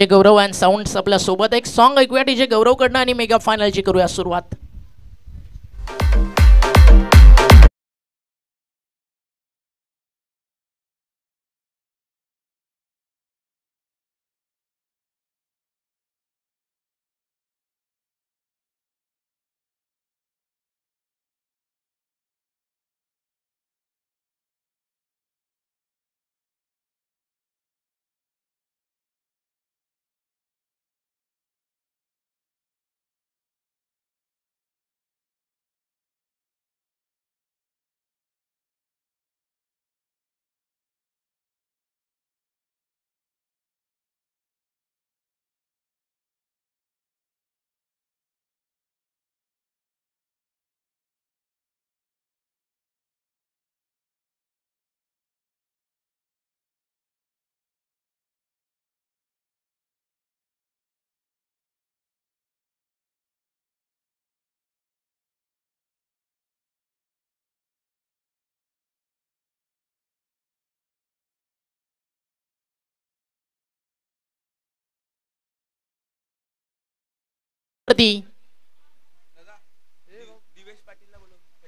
Gaurav and sounds आपल्या सोबत एक सॉन्ग ऐकूया डीजे गौरव कडनं आणि मेगा फायनलची करूया सुरुवात.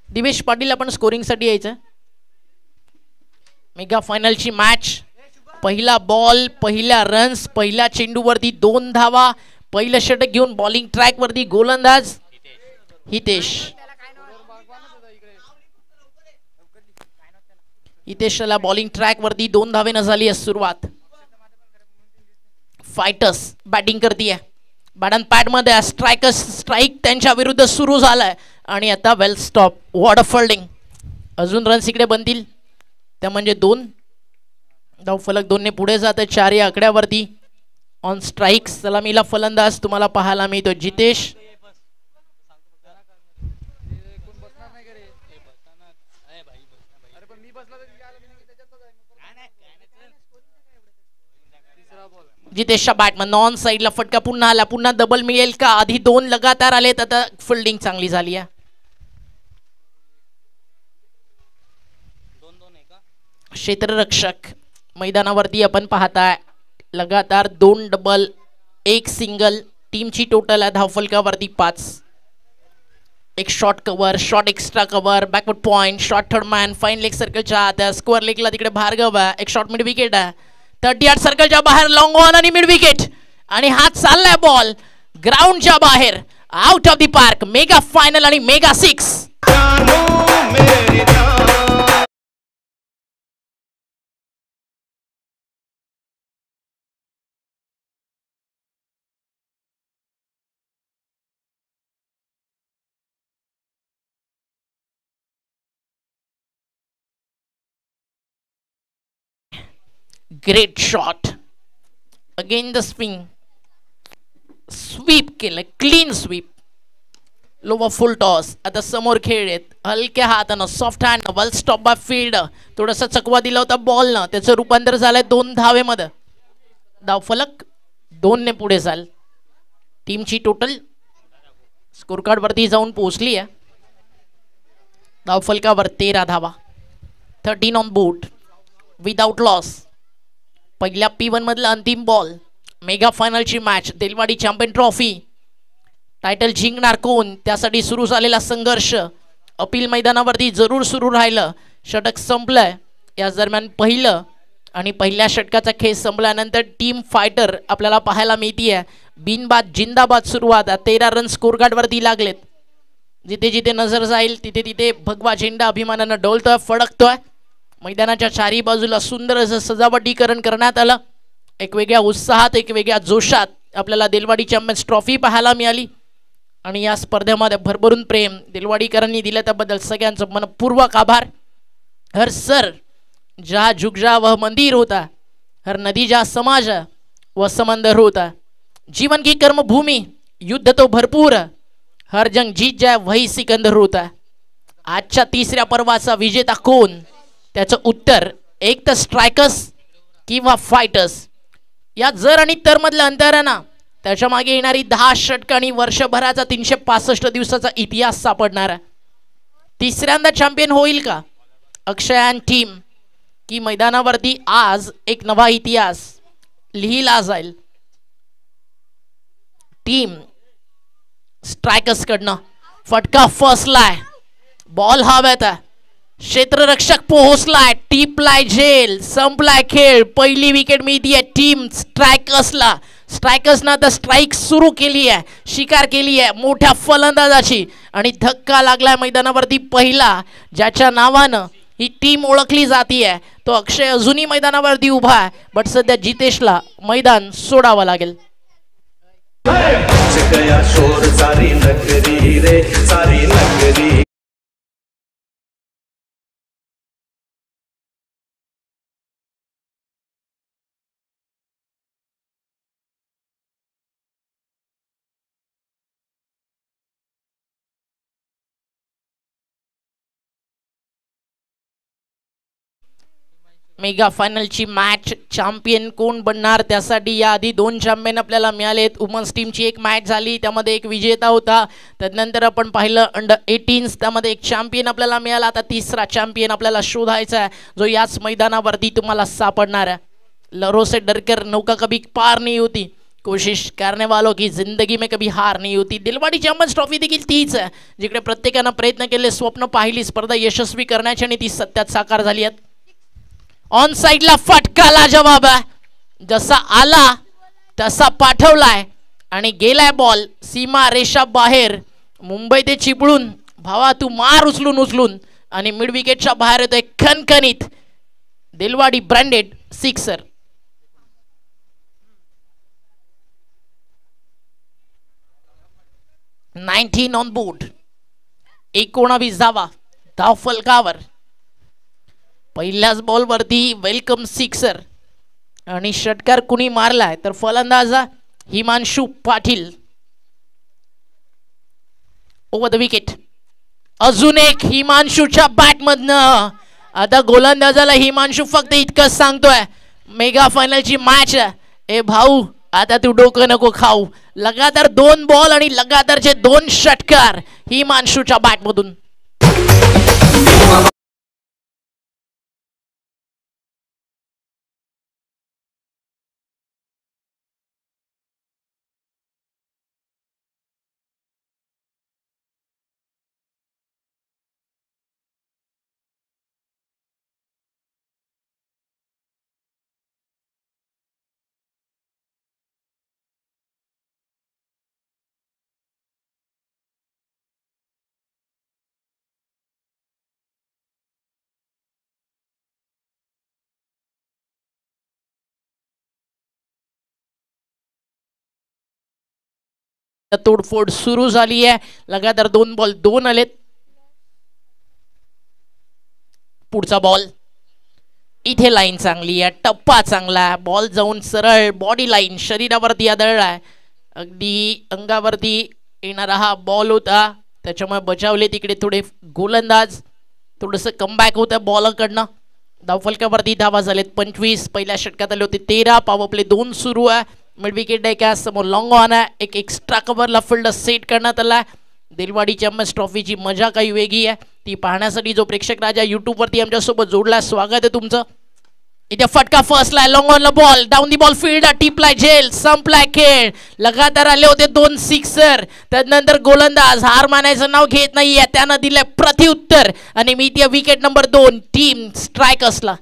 दिवेश पाटील आपण स्कोरिंग साठी यायचं. मेगा फायनलची मॅच. पहिला बॉल, पहिल्या रन्स, पहिल्या चेंडूवरती 2 धावा, पहिलं षटक घेऊन बॉलिंग ट्रॅक वरती गोलंदाज हितेश. हितेशला बॉलिंग ट्रॅक वरती 2 धावेनं झाली आहे सुरुवात. फायटर्स बॅटिंग करतीये. बॅटन पॅड मध्ये स्ट्राईक त्यांच्या विरुद्ध सुरू झालाय आणि आता वेल स्टॉप. What a fielding. अजून रन्स इकडे बनतील त्या म्हणजे 2 धाव फलक 2 ने पुढे जात 4 या आकड्यावरती. ऑन स्ट्राईक सलामीला फलंदाज तुम्हाला पाहायला मिळतो जितेश. जितेशच्या बॅटमन ऑन साईडला फटका पुन्हा आला. पुन्हा डबल मिळेल का. आधी 2 लगातार आलेत. आता फिल्डिंग चांगली झाली आहे. क्षेत्ररक्षक मैदानावरती आपण पाहताय. लगातार 2 डबल 1 सिंगल. टीमची टोटल आहे धावफलकावरती 5. एक short cover, short extra cover, backward point, short third man, fine leg सर्कलच्या आत, स्क्वेअर लेगला तिकडे भार्गव आहे. एक शॉर्ट मिड विकेट आहे 30 यार्ड सर्कलच्या बाहेर. लॉंग ऑन आणि मिड विकेट आणि हात चाललाय बॉल ग्राउंडच्या बाहेर out of the park. Mega final आणि mega 6. Great shot. Again the swing. Sweep केलं. Clean sweep. Lower full toss. आता समोर खेळ आहेत. हलक्या हातानं soft hand. Well stop by field. थोडासा चकवा दिला होता बॉलनं. त्याचं रूपांतर झालंय 2 धावेमध्ये. धावफलक 2 ने पुढे जाल. टीमची टोटल स्कोर कार्ड वरती जाऊन पोहोचली आहे. धावफलकावर 13 धावा. 13 ऑन बोर्ड विदाउट लॉस. पहिल्या P1 मधला अंतिम बॉल. मेगा फायनलची match. Delwadi champion trophy. Title जिंकणार कोण त्यासाठी सुरू झालेला संघर्ष अपील मैदानावरती जरूर सुरू राहिलं. षटक संपलंय. या दरम्यान पहिलं आणि पहिल्या षटकाचा खेळ संपल्यानंतर टीम फायटर आपल्याला पाहायला मिळतीये. बिनबाद जिंदाबाद सुरुवात. 13 रन स्कोर कार्ड वरती लागलेत. जिथे जिथे नजर जाईल तिथे तिथे भगवा झेंडा अभिमानानं डोलतोय, फडकतोय. मैदानाच्या चारी बाजूला सुंदर असं सजावटीकरण करण्यात आलं. एक वेगळ्या उत्साहात, एक वेगळ्या जोशात आपल्याला देलवाडी चॅम्पियन्स ट्रॉफी पाहायला मिळाली आणि या स्पर्धेमध्ये भरभरून प्रेम देलवाडीकरांनी दिलं त्याबद्दल सगळ्यांचं मनपूर्वक आभार. हर सर जहाँ झुक जा वह मंदिर होता, हर नदी जहाँ समाज वह समंदर होता, जीवन की कर्मभूमि युद्ध तो भरपूर, हर जंग जीत जाए वही सिकंदर होता. आजच्या 3ऱ्या पर्वाचा विजेता कोण त्याचं उत्तर एक तर स्ट्रायकर्स किंवा फायटर्स. या जर आणि तर मधलं अंतर आहे ना त्याच्या मागे येणारी 10 षटक आणि वर्षभराचा 365 दिवसाचा इतिहास सापडणार आहे. 3ऱ्यांदा चॅम्पियन होईल का अक्षयान टीम की मैदानावरती आज एक नवा इतिहास लिहिला जाईल. टीम स्ट्रायकर्स कडनं. फटका फसलाय, बॉल हवेत आहे, क्षेत्ररक्षक पोहोचलाय, टिपलाय झेल, संपलाय खेळ. पहिली विकेट मिळतीये टीम स्ट्रायकर्सला. स्ट्रायकर्सनं आता स्ट्राईक सुरू केली आहे, शिकार केली आहे मोठ्या फलंदाजाची आणि धक्का लागलाय मैदानावरती पहिला. ज्याच्या नावानं ही टीम ओळखली जातीये तो अक्षय अजूनही मैदानावरती उभा आहे, बट सध्या जितेशला मैदान सोडावं लागेल. मेगा फायनलची मॅच चॅम्पियन कोण बनणार त्यासाठी याआधी 2 चॅम्पियन आपल्याला मिळालेत. वुमन्स टीमची एक मॅच झाली, त्यामध्ये एक विजेता होता. त्यानंतर आपण पाहिलं अंडर 18 त्यामध्ये एक चॅम्पियन आपल्याला मिळाला. आता तिसरा चॅम्पियन आपल्याला शोधायचा आहे जो याच मैदानावरती तुम्हाला सापडणार आहे. लहरों से डरकर नौका कभी पार नहीं होती, कोशिश करने वालों की जिंदगी में कभी हार नहीं होती. दिलवाडी चॅम्पियन्स ट्रॉफी देखील तीच आहे जिकडे प्रत्येकानं प्रयत्न केले, स्वप्न पाहिली, स्पर्धा यशस्वी करण्याची आणि ती सत्यात साकार झाली आहेत. ऑन साइडला फटकाला जवाब आहे, जसा आला तसा पाठवलाय आणि गेलाय बॉल सीमा रेषा बाहेर. मुंबई ते चिपळून भावा तू मार उचलून उचलून आणि मिड विकेटच्या बाहेर येतोय खणखणीत Delwadi branded sixer. Nineteen on board, 19 धावा धाव फलकावर. पहिल्याच बॉल वरती वेलकम सिक्सर आणि षटकार कुणी मारलाय तर फलंदाज Himanshu Patil. Over the wicket, अजून एक हिमांशुच्या बॅट मधनं. आता गोलंदाजाला हिमांशु फक्त इतकंच सांगतोय मेगा फायनलची मॅच ए भाऊ आता तू डोकं नको खाऊ. लगातार 2 बॉल आणि लगातारचे 2 षटकार हिमांशुच्या बॅट मधून. तोडफोड सुरू झाली आहे, लगातार 2 बॉल 2 आलेत. पुढचा बॉल इथे लाईन चांगली आहे, टप्पा चांगला आहे, बॉल जाऊन सरळ बॉडी लाईन शरीरावरती आदळलाय. अगदी अंगावरती येणारा हा बॉल होता, त्याच्यामुळे बचावले तिकडे थोडे गोलंदाज. थोडंसं कमबॅक होतं बॉलरकडनं. धावफलकावरती धावा झालेत 25. पहिल्या षटकात आले होते 13. पॉवर प्ले 2 सुरू आहे. मिड विकेट आहे का समोर लॉंग ऑन आहे, एक एक्स्ट्रा कव्हरला फील्ड सेट करण्यात आला. दिलवाडी चॅम्पियन्स ट्रॉफीची मजा काही वेगळी आहे, ती पाहण्यासाठी जो प्रेक्षक राजा यूट्यूबवरती आमच्यासोबत जोडला स्वागत आहे तुमचं. इथे फटका फसलाय, लॉंग ऑनला ball, down the ball field, टिपलाय झेल, संपलाय खेळ. लगातार आले होते 2 सिक्सर. त्यानंतर गोलंदाज हार मानायचं नाव घेत नाहीये, त्यानं दिलंय प्रत्युत्तर आणि मी ती विकेट नंबर 2 टीम स्ट्रायकर्सला.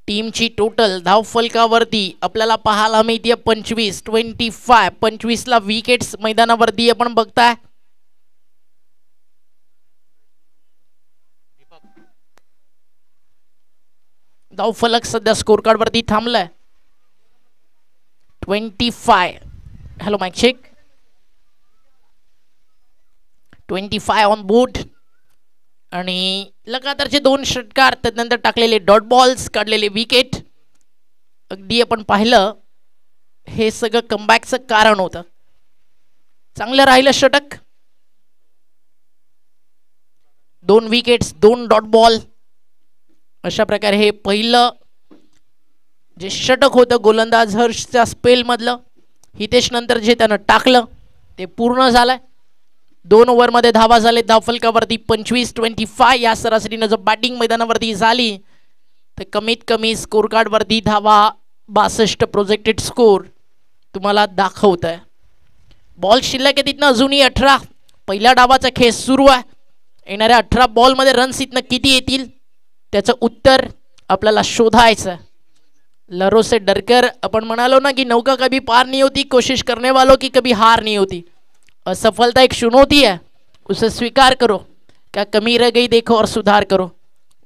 टीमची टोटल धाव फलकावरती आपल्याला पाहायला मिळते 25. 25 ला विकेट्स मैदानावरती आपण बघताय. धाव फलक सध्या स्कोर कार्ड वरती थांबलाय 25. Hello mic check. 25 on board आणि लगातारचे 2 षटकार त्यानंतर टाकलेले डॉट बॉल्स काढलेले विकेट. अगदी आपण पाहिलं हे सगळं कमबॅकचं कारण होतं. चांगलं राहिलं षटक. 2 विकेट्स 2 डॉट बॉल अशा प्रकारे हे पहिलं जे षटक होतं गोलंदाज हर्षच्या स्पेलमधलं हितेश नंतर जे त्यानं टाकलं ते पूर्ण झालंय. 2 ओव्हरमध्ये धावा झाले धावफलकावरती 25-25. या सरासरीनं जर बॅटिंग मैदानावरती झाली तर कमीत कमी स्कोर कार्डवरती धावा 62 प्रोजेक्टेड स्कोर तुम्हाला दाखवत आहे. बॉल शिल्लक आहे तिथनं अजूनही 18. पहिल्या डावाचा खेळ सुरू आहे. येणाऱ्या 18 बॉलमध्ये रन्स इथनं किती येतील त्याचं उत्तर आपल्याला शोधायचं. लरो से डरकर आपण म्हणालो ना की नौका कभी पार नहीं होती, कोशिश करने वालों की कभी हार नहीं होती. असफलता एक चुनौती है, उसे स्वीकार करो. क्या कमी रह गई देखो और सुधार करो.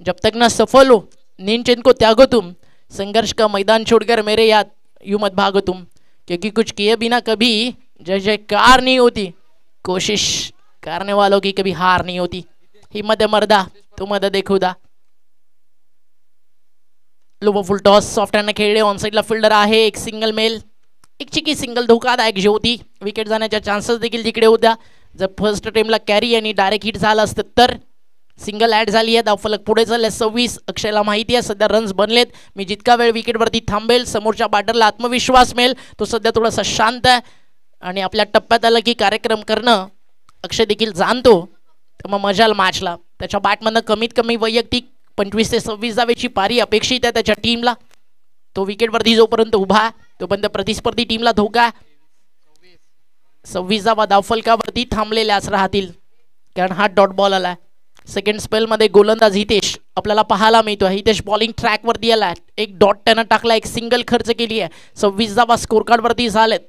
जब तक ना सफल हो नींद चैन को त्यागो तुम, संघर्ष का मैदान छोड़कर मेरे याद यूं मत भागो तुम. क्योंकि कुछ किए बिना कभी जय जयकार नहीं होती, कोशिश करने वालों की कभी हार नहीं होती. हिम्मत है मर्दा तू मदद दे खुदा. लो फुल टॉस सॉफ्ट हँड खेळले. ऑन साइडला फिल्डर आहे. एक सिंगल मेल एक चिकी सिंगल धोकादायक जी होती. विकेट जाण्याच्या चान्सेस देखील तिकडे होत्या. जर फर्स्ट टाइमला कॅरी आणि डायरेक्ट हिट झालं असतं तर. सिंगल ॲड झाली आहे. धावफलक पुढे चालले 26. अक्षयला माहिती आहे सध्या रन्स बनलेत. मी जितका वेळ विकेटवरती थांबेल समोरच्या बॅटरला आत्मविश्वास मिळेल. तो सध्या थोडासा शांत आहे आणि आपल्या टप्प्यात आलं की कार्यक्रम करणं अक्षय देखील जाणतो. तर मग मजाल मॅचला. त्याच्या बॅटमधनं कमीत कमी वैयक्तिक 25 ते 26 धावेची पारी अपेक्षित आहे त्याच्या टीमला. तो विकेटवरती जोपर्यंत उभा आहे तोपर्यंत प्रतिस्पर्धी टीमला धोका. 26 धावा धावफलकावरती थांबलेल्याच राहतील कारण हा डॉट बॉल आलाय. सेकंड स्पेलमध्ये गोलंदाज हितेश आपल्याला पाहायला मिळतो. हितेश बॉलिंग ट्रॅकवरती आलाय. एक डॉट त्यानं टाकला. एक सिंगल खर्च केली आहे. 26 धावा स्कोर कार्डवरती झालेत.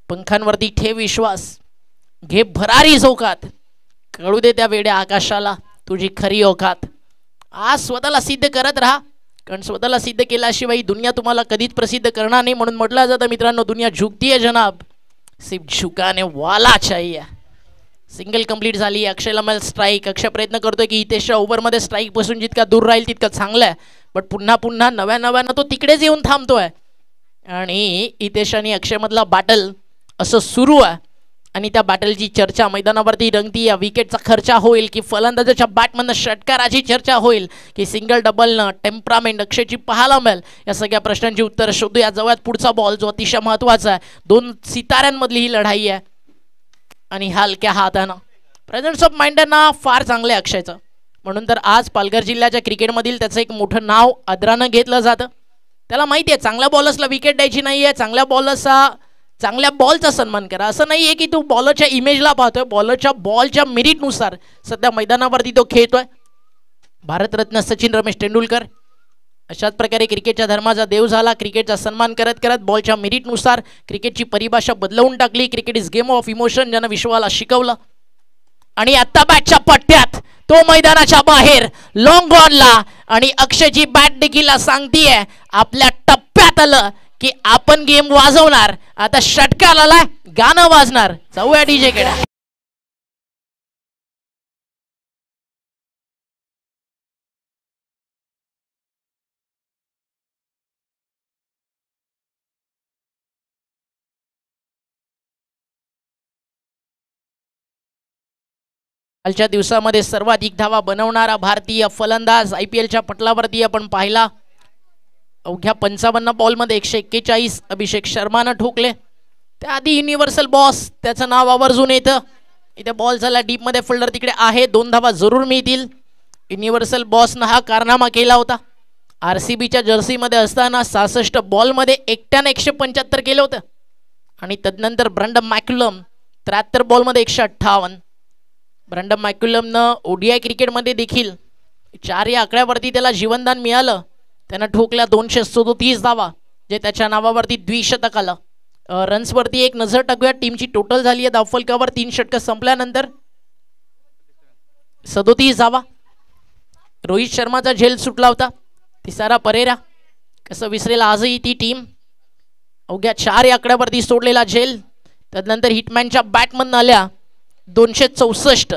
पंखांवरती ठेव विश्वास. घे भरारी झोकात. कळू दे त्या वेड्या आकाशाला तुझी खरी औकात. आज स्वतःला सिद्ध करत राहा कारण स्वतःला सिद्ध केल्याशिवाय दुनिया तुम्हाला कधीच प्रसिद्ध करणार नाही. म्हणून म्हटलं जातं मित्रांनो दुनिया झुकती है जनाब, सिर्फ झुकाने वाला चाहिए. सिंगल कंप्लीट झाली. अक्षयला मिळेल स्ट्राईक. अक्षय प्रयत्न करतोय की हितेशच्या ओव्हरमध्ये स्ट्राईक पासून जितका दूर राहील तितकं चांगलं आहे. बट पुन्हा पुन्हा नव्यानं तो तिकडेच येऊन थांबतोय आणि हितेश आणि अक्षयमधला बॅटल असं सुरू आहे आणि त्या बॅटलची चर्चा मैदानावरती रंगती. या विकेटचा खर्च होईल की फलंदाजाच्या बॅटमधनं षटकाराची चर्चा होईल की सिंगल डबलनं टेम्परामेंट अक्षयची पाहायला मिळेल. या सगळ्या प्रश्नांची उत्तर शोधूया. जवळात पुढचा बॉल जो अतिशय महत्त्वाचा आहे. 2 सिताऱ्यांमधली ही लढाई आहे आणि हलक्या हातानं प्रेझेन्स ऑफ माइंडना फार चांगलं आहे अक्षयचं. म्हणून तर आज पालघर जिल्ह्याच्या क्रिकेटमधील त्याचं एक मोठं नाव आदरानं घेतलं जातं. त्याला माहिती आहे चांगल्या बॉलर्सला विकेट द्यायची नाही आहे. चांगल्या बॉलचा सन्मान करा. असं नाही आहे की तू बॉलरच्या इमेजला पाहतोय. बॉलच्या मेरिटनुसार सध्या मैदानावरती तो खेळतोय. भारतरत्न सचिन रमेश तेंडुलकर अशाच प्रकारे क्रिकेटच्या धर्माचा देव झाला. क्रिकेटचा सन्मान करत करत बॉलच्या मेरिटनुसार क्रिकेटची परिभाषा बदलवून टाकली. Cricket is game of emotion ज्यानं विश्वाला शिकवलं. आणि आता बॅटच्या पट्ट्यात तो मैदानाच्या बाहेर लॉंग ऑनला आणि अक्षयची बॅट देखील सांगतीये आपल्या टप्प्यात आलं की आपण गेम वाजवणार. आता षटकार आला गाणं वाजणार. जाऊया डीजे कडे. कालच्या दिवसामध्ये सर्वाधिक धावा बनवणारा भारतीय फलंदाज IPLच्या पटलावरती आपण पाहिला. अवघ्या 55 बॉलमध्ये 141 अभिषेक शर्मानं ठोकले. त्याआधी युनिव्हर्सल बॉस त्याचं नाव आवर्जून येतं. इथे बॉल झाला डीपमध्ये. फिल्डर तिकडे आहे. 2 धावा जरूर मिळतील. युनिव्हर्सल बॉसनं हा कारनामा केला होता. RCBच्या जर्सीमध्ये असताना 66 बॉलमध्ये एकट्याने 175 केलं होतं. आणि तदनंतर ब्रँडन मॅक्युलम 73 बॉलमध्ये 158. ब्रँडन मॅक्युलमनं ODI क्रिकेटमध्ये देखील 4 या आकड्यावरती त्याला जीवनदान मिळालं. त्यानं ठोकल्या 237 धावा जे त्याच्या नावावरती द्विशतक आलं. रन्सवरती एक नजर टाकूया. टीमची टोटल झाली आहे धावफलकावर 3 षटकं संपल्यानंतर 37 धावा. रोहित शर्माचा झेल सुटला होता. तिसारा परेरा कसं विसरेल आजही ती टीम. अवघ्या 4 या आकड्यावरती सोडलेला झेल. त्यानंतर हिटमॅनच्या बॅटमधून आल्या 264.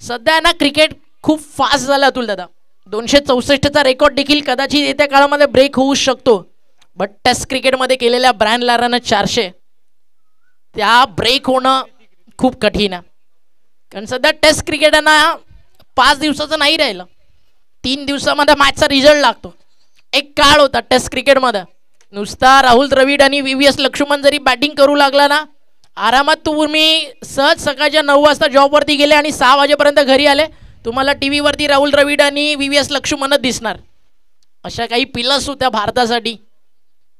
सध्या ना क्रिकेट खूप फास्ट झालं अतुल दादा. 264चा रेकॉर्ड देखील कदाचित येत्या काळामध्ये ब्रेक होऊ शकतो. बट टेस्ट क्रिकेटमध्ये केलेल्या ब्रायन लारानं 400 त्या ब्रेक होणं खूप कठीण आहे. कारण सध्या टेस्ट क्रिकेटना 5 दिवसाचं नाही राहिलं. 3 दिवसामध्ये मॅचचा रिझल्ट लागतो. एक काळ होता टेस्ट क्रिकेटमध्ये नुसता राहुल द्रविड आणि VVS लक्ष्मण जरी बॅटिंग करू लागला ना, आरामात तुम्ही सहज सकाळच्या 9 वाजता जॉबवरती गेले आणि 6 वाजेपर्यंत घरी आले, तुम्हाला TV वरती राहुल द्रविड आणि VVS लक्ष्मणच दिसणार. अशा काही पिलर्स होत्या भारतासाठी.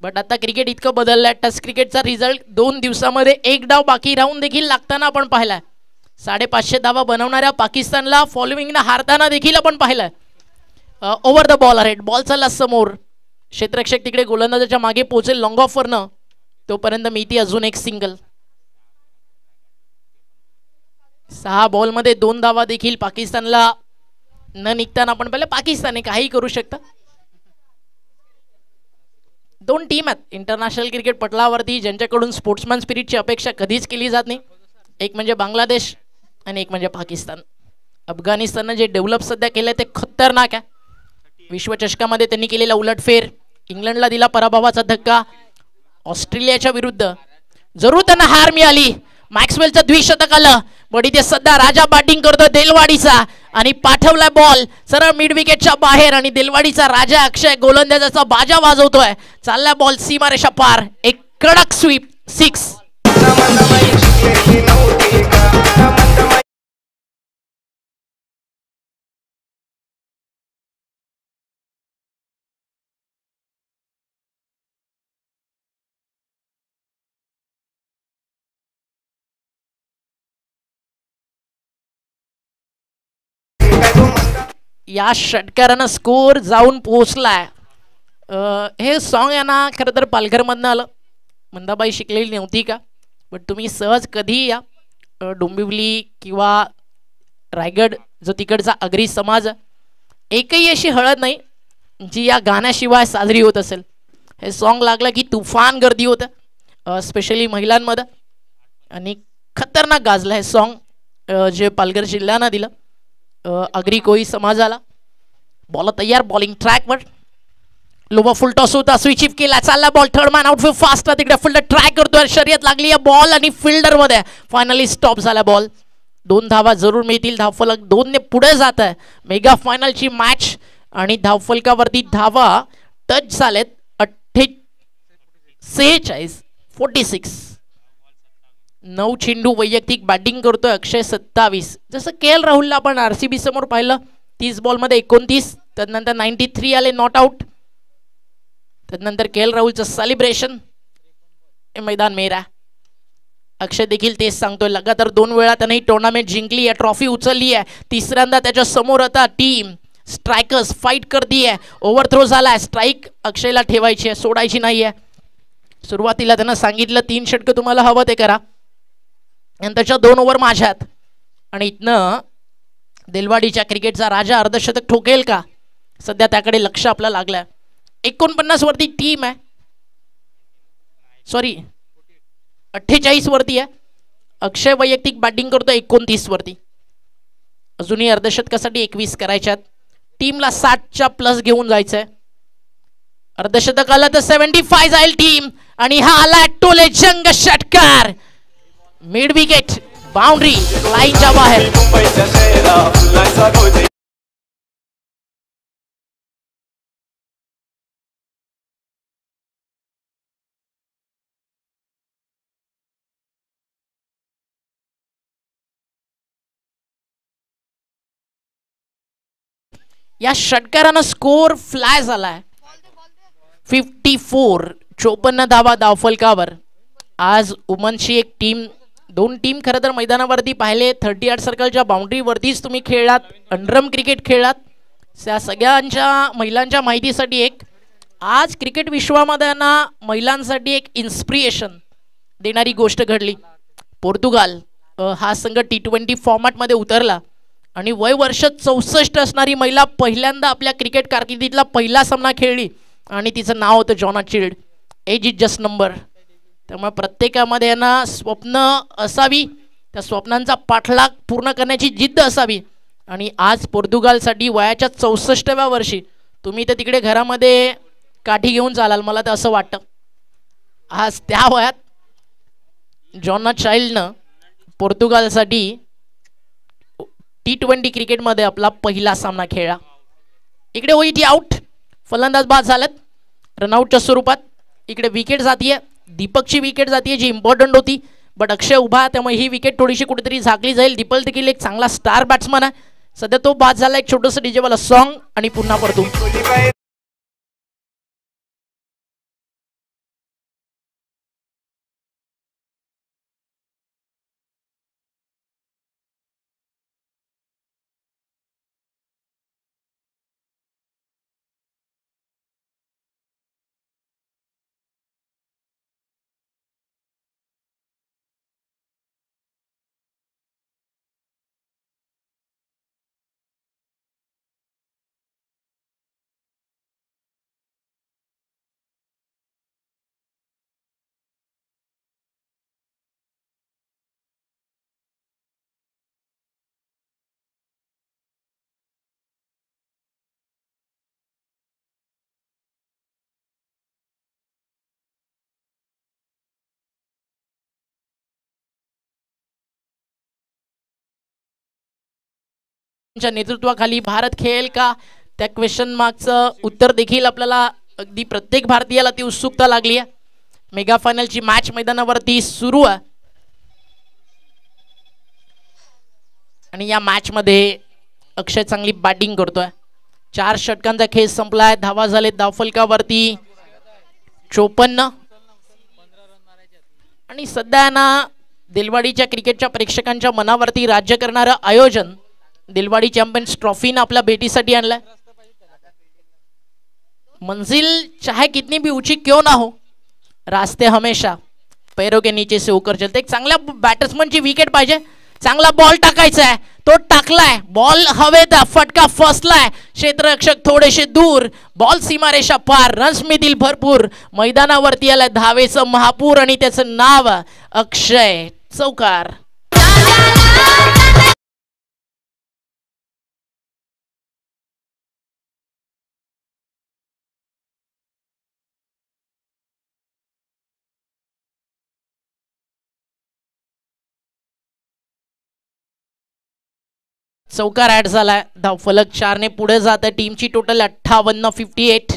बट आता क्रिकेट इतकं बदललं आहे. टेस्ट क्रिकेटचा रिझल्ट 2 दिवसामध्ये एक डाव बाकी राहून देखील लागताना आपण पाहिलाय. 550 धावा बनवणाऱ्या पाकिस्तानला फॉलोविंगनं हारताना देखील आपण पाहिलंय. Over the ball red ball चालला समोर. क्षेत्ररक्षक तिकडे गोलंदाजाच्या मागे पोहोचेल लॉंग ऑफरनं. तोपर्यंत मिळती अजून एक सिंगल. 6 बॉलमध्ये 2 धावा देखील पाकिस्तानला न निघताना आपण पाहिलं. पाकिस्तान काही करू शकतं. 2 टीम आहेत इंटरनॅशनल क्रिकेट पटलावरती ज्यांच्याकडून स्पोर्ट्समॅन स्पिरिटची अपेक्षा कधीच केली जात नाही. एक म्हणजे बांगलादेश आणि एक म्हणजे पाकिस्तान. अफगाणिस्ताननं जे डेव्हलप सध्या केलं ते खतरनाक आहे. विश्वचषकामध्ये त्यांनी केलेला उलटफेर, इंग्लंडला दिला पराभवाचा धक्का. ऑस्ट्रेलियाच्या विरुद्ध जरूर त्यांना हार मिळाली. मॅक्सवेलचं द्विशतक आलं. पण इथे सध्या राजा बॅटिंग करतोय देलवाडीचा आणि पाठवलाय बॉल सरळ मिड विकेटच्या बाहेर आणि देलवाडीचा राजा अक्षय गोलंदाजाचा बाजा वाजवतोय. चाललाय बॉल सीमारेषा पार. एक कडक स्वीप 6. या षटकारानं स्कोर जाऊन पोहोचलाय. हे सॉन्ग आहे ना खरं तर पालघरमधनं आलं. मंदाबाई शिकलेली नव्हती का? बट तुम्ही सहज कधी या डोंबिवली किंवा रायगड जो तिकडचा आगरी समाज एकही अशी हळद नाही जी या गाण्याशिवाय साजरी होत असेल. हे सॉन्ग लागलं की तुफान गर्दी होतं स्पेशली महिलांमध्ये आणि खतरनाक गाजलं हे सॉन्ग जे पालघर जिल्ह्यानं दिलं आगरी कोळी समाजाला. बॉल तयार बॉलिंग ट्रॅकवर लोबा फुल टॉस होता. स्विच इफ केला. चालला ball third man out fast तिकडे फिल्डर ट्रॅक करतोय. शर्यत लागली आहे बॉल आणि फिल्डर मध्ये फायनली स्टॉप झाला बॉल. 2 धावा जरूर मिळतील. धावफलक 2 ने पुढे जात आहे. मेगा फायनलची मॅच आणि धावफलकावरती धावा टच झालेत 46. 9 चेंडू वैयक्तिक बॅटिंग करतोय अक्षय 27. जसं KL राहुलला आपण RCB समोर पाहिलं 30 बॉलमध्ये 29. त्यानंतर 93 आले नॉट आउट. त्यानंतर KL राहुलचं सेलिब्रेशन मैदान मेरा. अक्षय देखील तेच सांगतोय. लगातार 2 वेळा त्याने ही टुर्नामेंट जिंकली आहे. ट्रॉफी उचलली आहे. तिसऱ्यांदा त्याच्या समोर आता टीम स्ट्रायकर्स फाईट करतीये. ओव्हरथ्रो झालाय. स्ट्राईक अक्षयला ठेवायची आहे, सोडायची नाही आहे. सुरुवातीला त्यानं सांगितलं 3 षटकं तुम्हाला हवं ते करा नंतरच्या 2 ओव्हर माझ्यात. आणि इथनं देलवाडीच्या क्रिकेटचा राजा अर्धशतक ठोकेल का? सध्या त्याकडे लक्ष आपलं लागलंय. 49 वरती टीम आहे. सॉरी 48 वरती आहे. अक्षय वैयक्तिक बॅटिंग करतो 29 वरती. अजूनही अर्धशतकासाठी 21 करायच्यात. टीमला 60च्या प्लस घेऊन जायचंय. अर्धशतक आलं तर 75 जाईल टीम. आणि हा आला टोले जंग षटकार. मिड विकेट बाउंड्री लाईनच्या बाहेर. या षटकारानं स्कोर फ्लाय झालाय 54. 54 धावा धावफलकावर. आज वुमनची एक टीम 2 टीम खरं तर मैदानावरती पाहिले. 38 सर्कलच्या बाउंड्रीवरतीच तुम्ही खेळलात. अंडरम क्रिकेट खेळलात. त्या सगळ्यांच्या महिलांच्या माहितीसाठी एक आज क्रिकेट विश्वामध्ये ना महिलांसाठी एक इन्स्पिरेशन देणारी गोष्ट घडली. पोर्तुगाल हा संघ T20 फॉर्मॅटमध्ये उतरला आणि वय वर्ष 64 असणारी महिला पहिल्यांदा आपल्या क्रिकेट कारकिर्दीतला पहिला सामना खेळली आणि तिचं नाव होतं जॉना चिल्ड. Age is just number. त्यामुळे प्रत्येकामध्ये ना स्वप्न असावी त्या स्वप्नांचा पाठलाग पूर्ण करण्याची जिद्द असावी. आणि आज पोर्तुगालसाठी वयाच्या 64व्या वर्षी तुम्ही तर तिकडे घरामध्ये काठी घेऊन चालाल, मला तर असं वाटतं. आज त्या वयात जॉना चाइल्डनं पोर्तुगालसाठी T20 क्रिकेटमध्ये आपला पहिला सामना खेळला. इकडे होईटी आउट, फलंदाज बाद झालेत रनआउटच्या स्वरूपात. इकडे विकेट जातीये, दीपकची विकेट जातीये जी इम्पॉर्टंट होती, बट अक्षय उभा, त्यामुळे ही विकेट थोडीशी कुठेतरी झाकली जाईल. दीपक देखील एक चांगला स्टार बॅट्समन आहे, सध्या तो बाद झाला. एक छोटंसं डीजेवाला सॉन्ग आणि पुन्हा परतू. नेतृत्वाखाली भारत खेळेल का, त्या क्वेश्चन मार्कचं उत्तर देखील आपल्याला अगदी प्रत्येक भारतीयाला ती उत्सुकता लागली आहे. मेगा फायनलची मॅच मैदानावरती सुरू आहे आणि या मॅच मध्ये अक्षय चांगली बॅटिंग करतोय. 4 षटकांचा खेळ संपलाय, धावा झाले धावफलकावरती 54. आणि सध्या ना दिलवाडीच्या क्रिकेटच्या प्रेक्षकांच्या मनावरती राज्य करणारं आयोजन दिलवाडी चॅम्पियन्स ट्रॉफीनं आपल्या भेटीसाठी आणलाय. मंजिल चाहे कितनी भी ऊंची क्यों ना हो, रास्ते हमेशा पैरों के नीचे से होकर चलते. एक चांगल्या बॅट्समनची विकेट पाहिजे. चांगला बॉल टाकायचा आहे, तो टाकलाय, बॉल हवेत, फटका फसलाय, क्षेत्ररक्षक थोडेसे दूर, बॉल सीमारेषा पार, रन्स मिळतील भरपूर. मैदानावरती आलाय धावेचं महापूर आणि त्याचं नाव अक्षय चौकार. चौकार ऍड झालाय, धावफलक 4 ने पुढे जात आहे. टीमची टोटल 58, 58.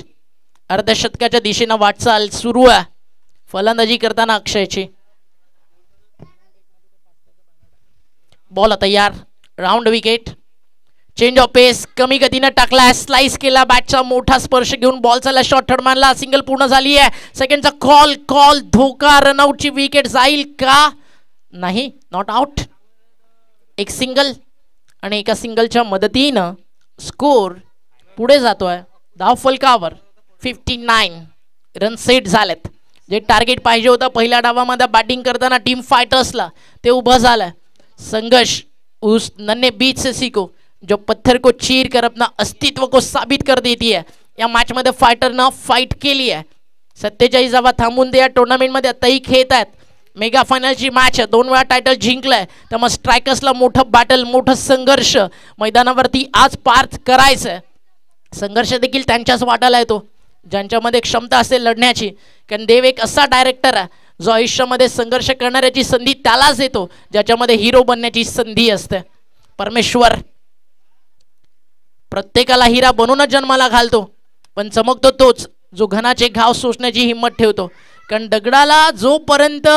अर्धशतकाच्या दिशेनं वाटचाल सुरू आहे फलंदाजी करताना अक्षयची. बॉल तयार, राऊंड विकेट, चेंज ऑफ पेस, कमी गतीनं टाकलाय, स्लाइस केला, बॅटचा मोठा स्पर्श घेऊन बॉल चालला, शॉर्ट थर्ड मानला, सिंगल पूर्ण झाली आहे. सेकंडचा कॉल धोका, रनआउटची विकेट जाईल का, नाही, नॉट आउट. एक सिंगल आणि एका सिंगलच्या मदतीनं स्कोर पुढे जातोय धावफलकावर. 59 रन सेट झालेत. जे टार्गेट पाहिजे होतं पहिल्या डावामध्ये बॅटिंग करताना टीम फायटर्सला, ते उभं झालंय. संघर्ष उस नन्हे बीच से सीखो जो पत्थर को चीर कर अपना अस्तित्व को साबित कर देती है. या मॅच मध्ये फायटरनं फाईट केली आहे. 47 धावा थांबून ते या टुर्नामेंटमध्ये आताही खेळत आहेत. मेगा फायनलची मॅच, 2 वेळा टायटल जिंकलाय, त्यामुळे स्ट्रायकर्सला मोठं बॅटल, मोठं संघर्ष मैदानावरती आज पार करायचं. संघर्ष देखील त्यांच्याच वाटायला येतो ज्यांच्यामध्ये क्षमता असेल लढण्याची. कारण देव एक असा डायरेक्टर आहे जो आयुष्यामध्ये संघर्ष करणाऱ्याची संधी त्यालाच देतो ज्याच्यामध्ये हिरो बनण्याची संधी असते. परमेश्वर प्रत्येकाला हिरा बनवूनच जन्माला घालतो, पण चमकतो तोच जो घनाचे घाव सोसण्याची हिंमत ठेवतो. कारण दगडाला जोपर्यंत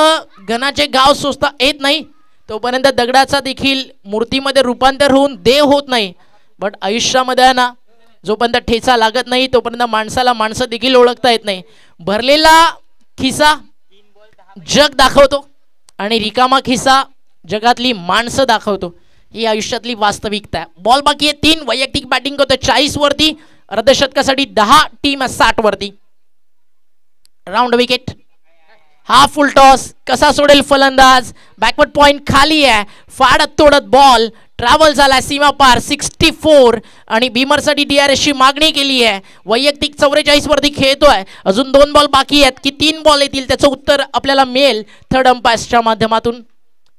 घनाचे घाव सोसता येत नाही तोपर्यंत दगडाचा देखील मूर्तीमध्ये रूपांतर होऊन देव होत नाही. बट आयुष्यामध्ये ना जोपर्यंत ठेचा लागत नाही तोपर्यंत माणसाला माणसं देखील ओळखता येत नाही. भरलेला खिसा जग दाखवतो आणि रिकामा खिसा जगातली माणसं दाखवतो. ही आयुष्यातली वास्तविकता आहे. बॉल बाकी आहे 3, वैयक्तिक बॅटिंग करतोय 40 वरती, अर्धशतकासाठी 10, टीम 60 वरती. राऊंड विकेट, हा फुल टॉस, कसा सोडेल फलंदाज, बॅकवर्ड पॉइंट खाली आहे, फाडत तोडत बॉल ट्रॅव्हल झाला सीमा पार. 64 आणि बीमरसाठी DRSची मागणी केली आहे. वैयक्तिक 44 वरती खेळतोय. अजून 2 बॉल बाकी आहेत की 3 बॉल येतील, त्याचं उत्तर आपल्याला मिळेल थर्ड अंपायर्सच्या माध्यमातून.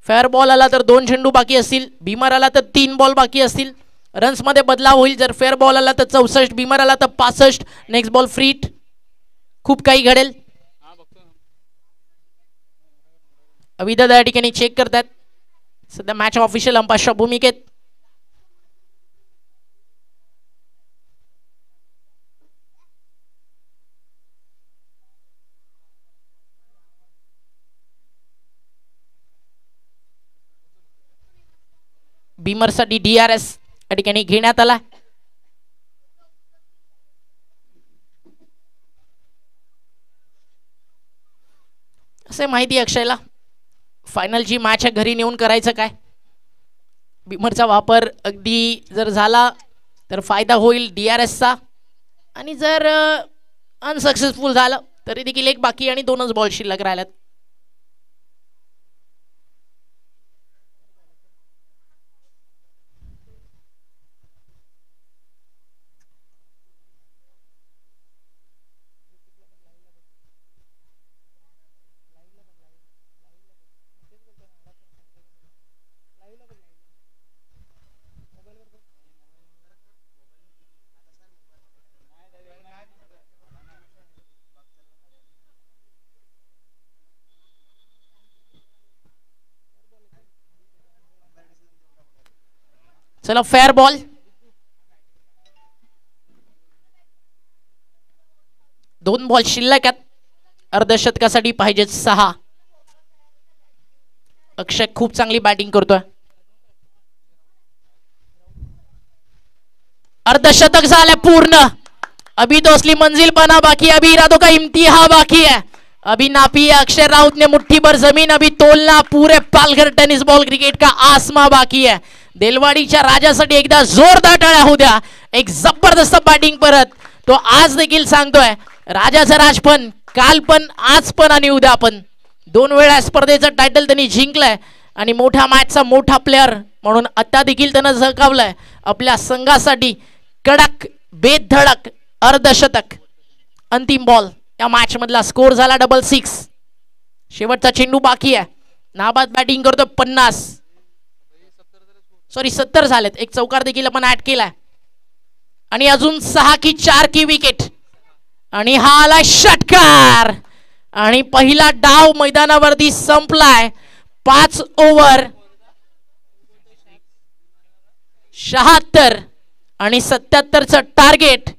फेअर बॉल आला तर 2 चेंडू बाकी असतील, भीमर आला तर 3 बॉल बाकी असतील. रन्समध्ये बदलाव होईल. जर फेअर बॉल आला तर 64, भीमर आला तर 65. Next ball free hit. खूप काही घडेल. अविदा या ठिकाणी चेक करतात. सध्या मॅच ऑफिशियल अंपायरच्या भूमिकेत. भीमरसाठी DRS या ठिकाणी घेण्यात आला. असे माहिती अक्षयला फायनलची मॅच घरी नेऊन करायचं काय. भीमरचा वापर अगदी जर झाला तर फायदा होईल DRSचा, आणि जर अनसक्सेसफुल झालं तरी देखील एक बाकी आणि 2च बॉल शिल्लक राहिल्यात. चला फेअर बॉल. 2 बॉल शिल्लक आहेत. अर्धशतकासाठी पाहिजे 6. अक्षय खूप चांगली बॅटिंग करतोय. अर्धशतक झालं पूर्ण. अभी तो असली मंजिल बना बाकी, अभी इरादों का इम्तिहा बाकी है. अभी नापी है अक्षय राउत ने मुट्ठी भर जमीन, अभी तोलना पूरे पालघर टेनिस बॉल क्रिकेट का आसमा बाकी है. देलवाडीच्या राजासाठी एकदा जोरदार टाळ्या होऊ द्या. एक जबरदस्त बॅटिंग परत. तो आज देखील सांगतोय राजाचा राज पण, काल पण, आज पण आणि उद्या पण. 2 वेळा स्पर्धेचं टायटल त्यांनी जिंकलंय आणि मोठ्या मॅचचा मोठा प्लेअर म्हणून आता देखील त्यानं झळकावलंय आपल्या संघासाठी. कडक बेधडक अर्धशतक. अंतिम बॉल. या मॅच मधला स्कोर झाला 66. शेवटचा चेंडू बाकी आहे. नाबाद बॅटिंग करतो 70 झालेत. एक चौकार देखील आपण ऍड केलाय आणि अजून 6 की 4 की विकेट. आणि हा आला षटकार आणि पहिला डाव मैदानावरती संपलाय. 5 ओव्हर 76 आणि 77चं टार्गेट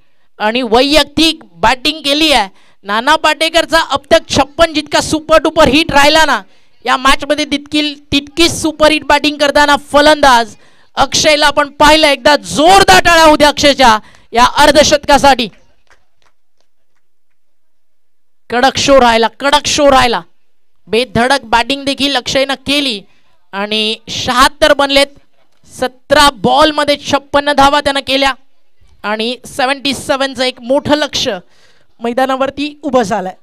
आणि वैयक्तिक बॅटिंग केली आहे. नाना पाटेकरचा अब तक 56 जितका सुपर डुपर हिट राहिला ना या मॅच मध्ये तितकीच सुपर हिट बॅटिंग करताना फलंदाज अक्षयला आपण पाहिलं. एकदा जोरदार टाळ्या होत्या अक्षयच्या या अर्धशतकासाठी. कडक शो राहिला. बेधडक बॅटिंग देखील अक्षयनं केली आणि 76 बनलेत. 17 बॉल मध्ये 56 धावा त्यानं केल्या आणि 77चं एक मोठं लक्ष मैदानावरती उभं झालंय.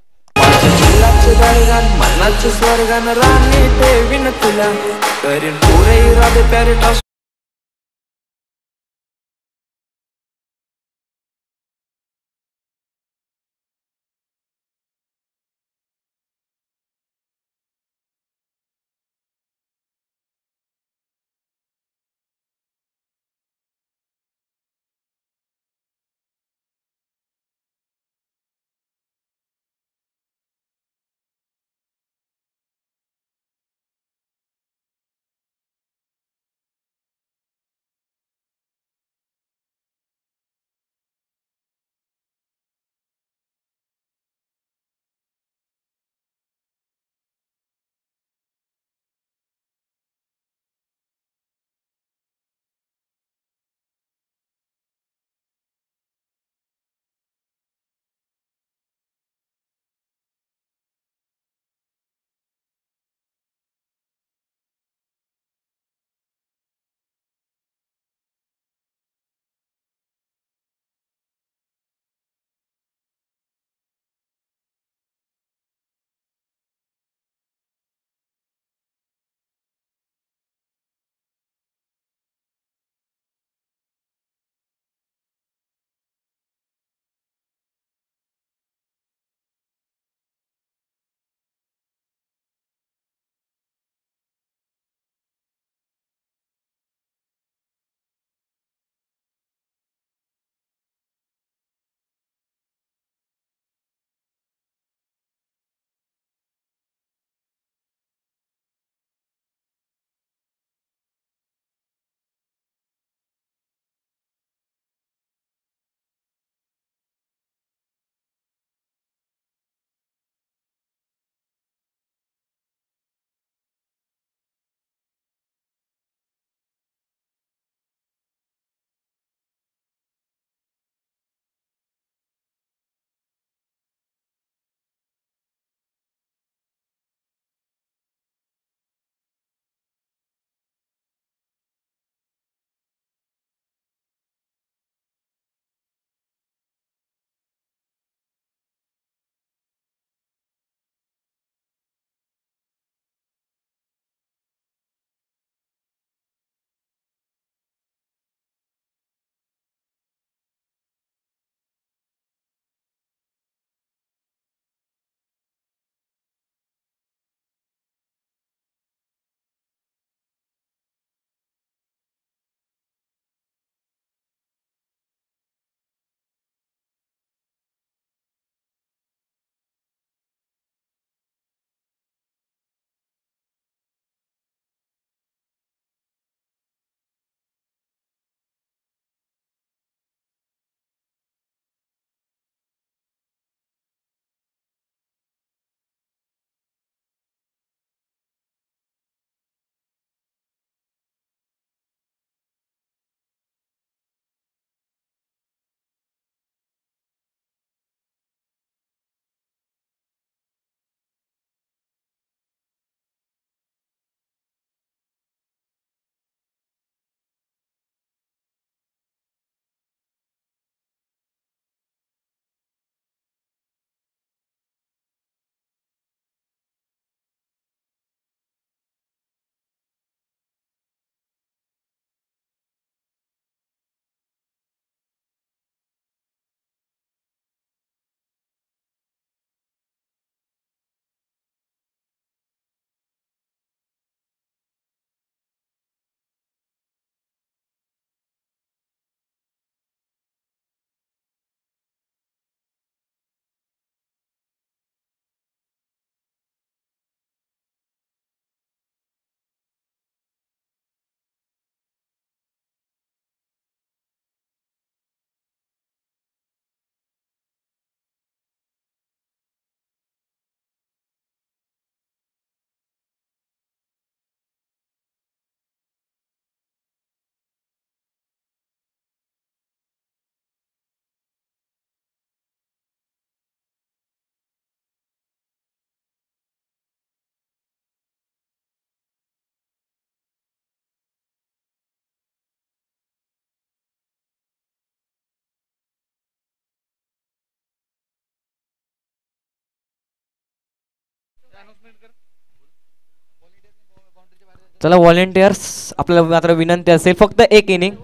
चला व्हॉलेंटियर्स, आपल्याला मात्र विनंती असेल फक्त एक इनिंग,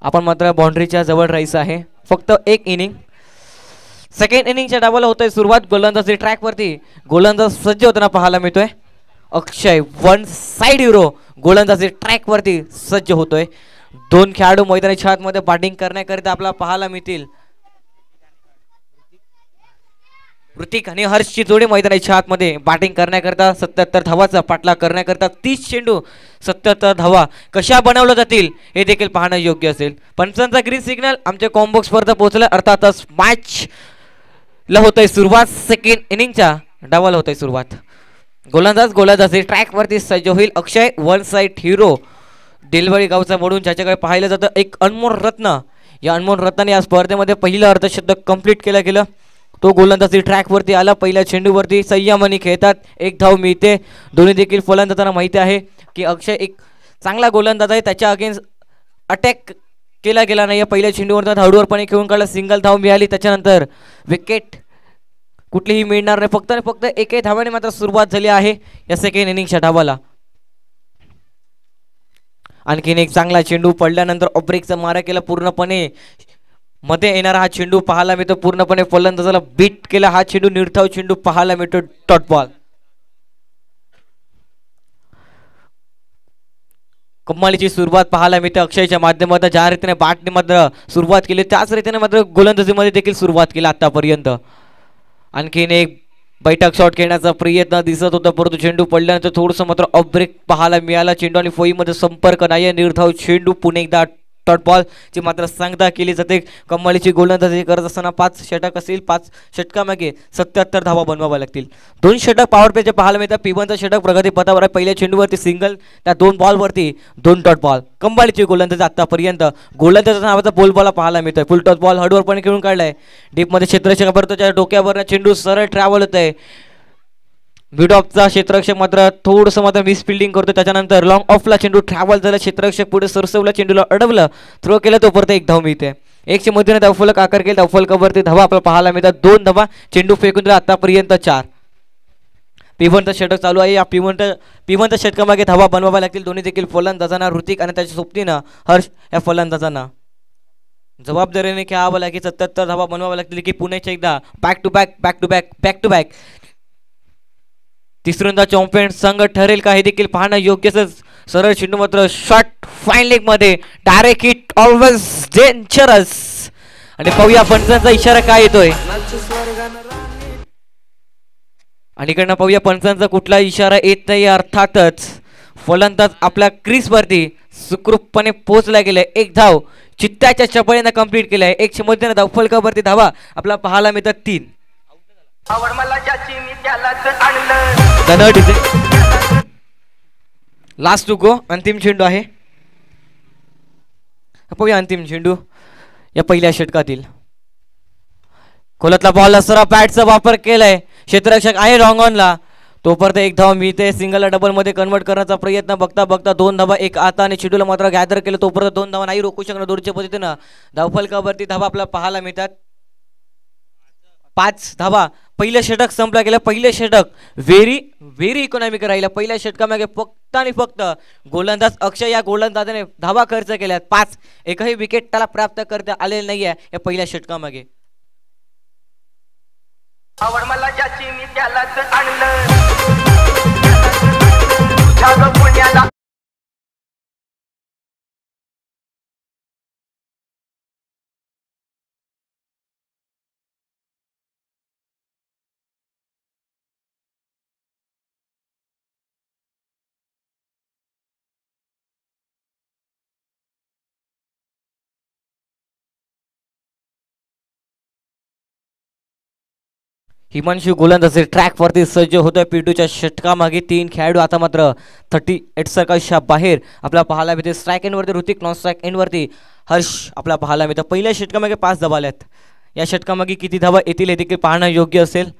आपण मात्र बाउंड्रीच्या जवळ राहायचं आहे, फक्त एक इनिंग. सेकंड इनिंगच्या डावाला होतोय सुरुवात. गोलंदाजी ट्रॅक वरती गोलंदाज सज्ज होताना पाहायला मिळतोय. अक्षय वन साइड युरो गोलंदाजी ट्रॅक वरती सज्ज होतोय. दोन खेळाडू मैदानाच्या आतमध्ये बॅटिंग करण्याकरिता आपल्याला पाहायला मिळतील. ऋतिक आणि हर्षची जोडी मैदानाच्या आतमध्ये बॅटिंग करण्याकरता 77 धावाचा पाठलाग करण्याकरता 30 चेंडू 77 धावा कशा बनवल्या जातील हे देखील पाहणं योग्य असेल. पंचांचा ग्रीन सिग्नल आमच्या कॉम्बॉक्स पर्यंत पोहोचला. अर्थातच मॅच ला होतंय सुरुवात. सेकंड इनिंगच्या डावाला होतंय सुरुवात. गोलंदाजी ट्रॅक वरती सज्ज होईल. अक्षय वन साइड हिरो दिलवळी गावचा म्हणून ज्याच्याकडे पाहिलं जातं एक अनमोल रत्न. या अनमोल रत्नाने या स्पर्धेमध्ये पहिलं अर्धशतक कंप्लीट केलं गेलं. तो गोलंदाजी ट्रॅक वरती आला. पहिल्या चेंडूवरती संयमाने खेळतात. एक धाव मिळते. दोन्ही देखील फलंदाजांना माहिती आहे की अक्षय एक चांगला गोलंदाज आहे. त्याच्या अगेन्स्ट अटॅक केला गेला नाही. पहिल्या चेंडूवर धाडूवरपणे खेळून काढला. सिंगल धाव मिळाली. त्याच्यानंतर विकेट कुठलीही मिळणार नाही. फक्त आणि फक्त एके धावाने मात्र सुरुवात झाली आहे या सेकंड इनिंगच्या डावाला. आणखीन एक चांगला चेंडू पडल्यानंतर ऑब्रेकचा मारा केला. पूर्णपणे मध्ये येणारा हा चेंडू पाहायला मिळतो. पूर्णपणे फलंदाजाला बीट केला. हा चेंडू निर्धाव चेंडू पाहायला मिळतो. Dot ball. कमालीची सुरुवात पाहायला मिळते अक्षयच्या माध्यमातून. ज्या रीतीने बॅटने मात्र सुरुवात केली त्याच रीतीने मात्र गोलंदाजीमध्ये देखील सुरुवात केली आतापर्यंत. आणखीन एक बैठक शॉट खेळण्याचा प्रयत्न दिसत होता परंतु चेंडू पडल्यानंतर थोडंसं मात्र ऑफ ब्रेक पाहायला मिळाला. चेंडू आणि फळीमध्ये संपर्क नाही. निर्धाव चेंडू पुन्हा एकदा डॉट बॉल ची मात्र सांगता केली जाते. कमालीची गोलंदाजी करत असताना 5 षटक असतील. 5 षटकामागे 77 धावा बनवाव्या लागतील. 2 षटक पॉवर प्लेचे पाहायला मिळतात. P1चा षटक प्रगतीपथावर आहे. पहिल्या चेंडूवरती सिंगल. त्या 2 बॉलवरती 2 डॉट बॉल. कमालीची गोलंदाजी आतापर्यंत गोलंदाजाचा नावाचा बोलबॉल पाहायला मिळतोय. फुल टॉस बॉल हडवर पण खेळून काढलाय. डीपमध्ये क्षेत्ररक्षकापर्यंतच्या डोक्यावर चेंडू सरळ ट्रॅव्हल होत आहे. मिड ऑफचा क्षेत्ररक्षक मात्र थोडंसं मात्र मिस फिल्डिंग करतो. त्याच्यानंतर लॉंग ऑफला चेंडू ट्रॅव्हल झाला. क्षेत्ररक्षक पुढे सरसवला. चेंडूला अडवलं. थ्रो केलं तो परत एक धाव मिळते. 1च्या मधून धावफलक आकार केला. धावफलकावरती धावा आपल्याला पाहायला मिळतात. 2 धावा. चेंडू फेकून दिला आतापर्यंत 4. P1चा षटक चालू आहे. या P1च्या षटकामागे धावा बनवाव्या लागतील. दोन्ही देखील फलंदाजांना ऋतिक आणि त्याच्या सोबतीनं हर्ष या फलंदाजांना जबाबदारीने खेळावं लागेल. 77 धावा बनवाव्या लागतील की पुण्याच्या एकदा back to back back to back back to back तिसऱ्यांदा चॅम्पियन संघ ठरेल का हे देखील पाहणं योग्यच. सरळ चेंडू मात्र शॉट फाईन लेग मध्ये डायरेक्ट हिट ऑलवेज डेंजरस. आणि पाहूया पंचांचा इशारा काय येतोय. आणि इकडनं पाहूया पंचांचा कुठला इशारा येत नाही. अर्थातच फलंदाज आपल्या क्रीज वरती सुखरूपपणे पोहोचला गेलाय. एक धाव चित्त्याच्या चपळीने कंप्लीट केलाय. 1च्या मध्ये धावफलकावरती धावा आपल्याला पाहायला मिळतात 3. Last to go. अंतिम चेंडू आहे. पाहूया अंतिम चेंडू या पहिल्या षटकातील. खोलातला बॉल असरा बॅटचा वापर केलाय. क्षेत्ररक्षक आहे रॉंग ऑनला. तोपर्यंत एक धाव मिळते. सिंगलला डबल मध्ये कन्वर्ट करण्याचा प्रयत्न. बघता बघता 2 धावा एक आता आणि चेंडूला मात्र गॅदर केलं. तोपर्यंत 2 धावा नाही रोखू शकणार. दूरच्या पद्धतीनं धावफलकावरती धावा आपल्याला पाहायला मिळतात. 5 धावा. पहिलं षटक संपला गेलं. पहिलं षटक व्हेरी इकॉनॉमिक राहिलं. पहिल्या षटकामागे फक्त आणि फक्त गोलंदाज अक्षय या गोलंदाजाने धावा खर्च केल्यात. 5. एकही विकेट त्याला प्राप्त करता आलेलं नाहीये या पहिल्या षटकामागे. हिमांशू गोलंदाजी ट्रॅक वरती सज्ज होतोय. P2च्या षटकामागे 3 खेळाडू आता मात्र 38 सर्कलच्या बाहेर आपल्याला पाहायला मिळते. स्ट्राईक एंड वरती ऋतिक. नॉन स्ट्राईक एंड वरती हर्ष आपल्याला पाहायला मिळतं. पहिल्या षटकामागे 5 धावा आल्यात. या षटकामागे किती धावा येतील हे देखील पाहणं योग्य असेल.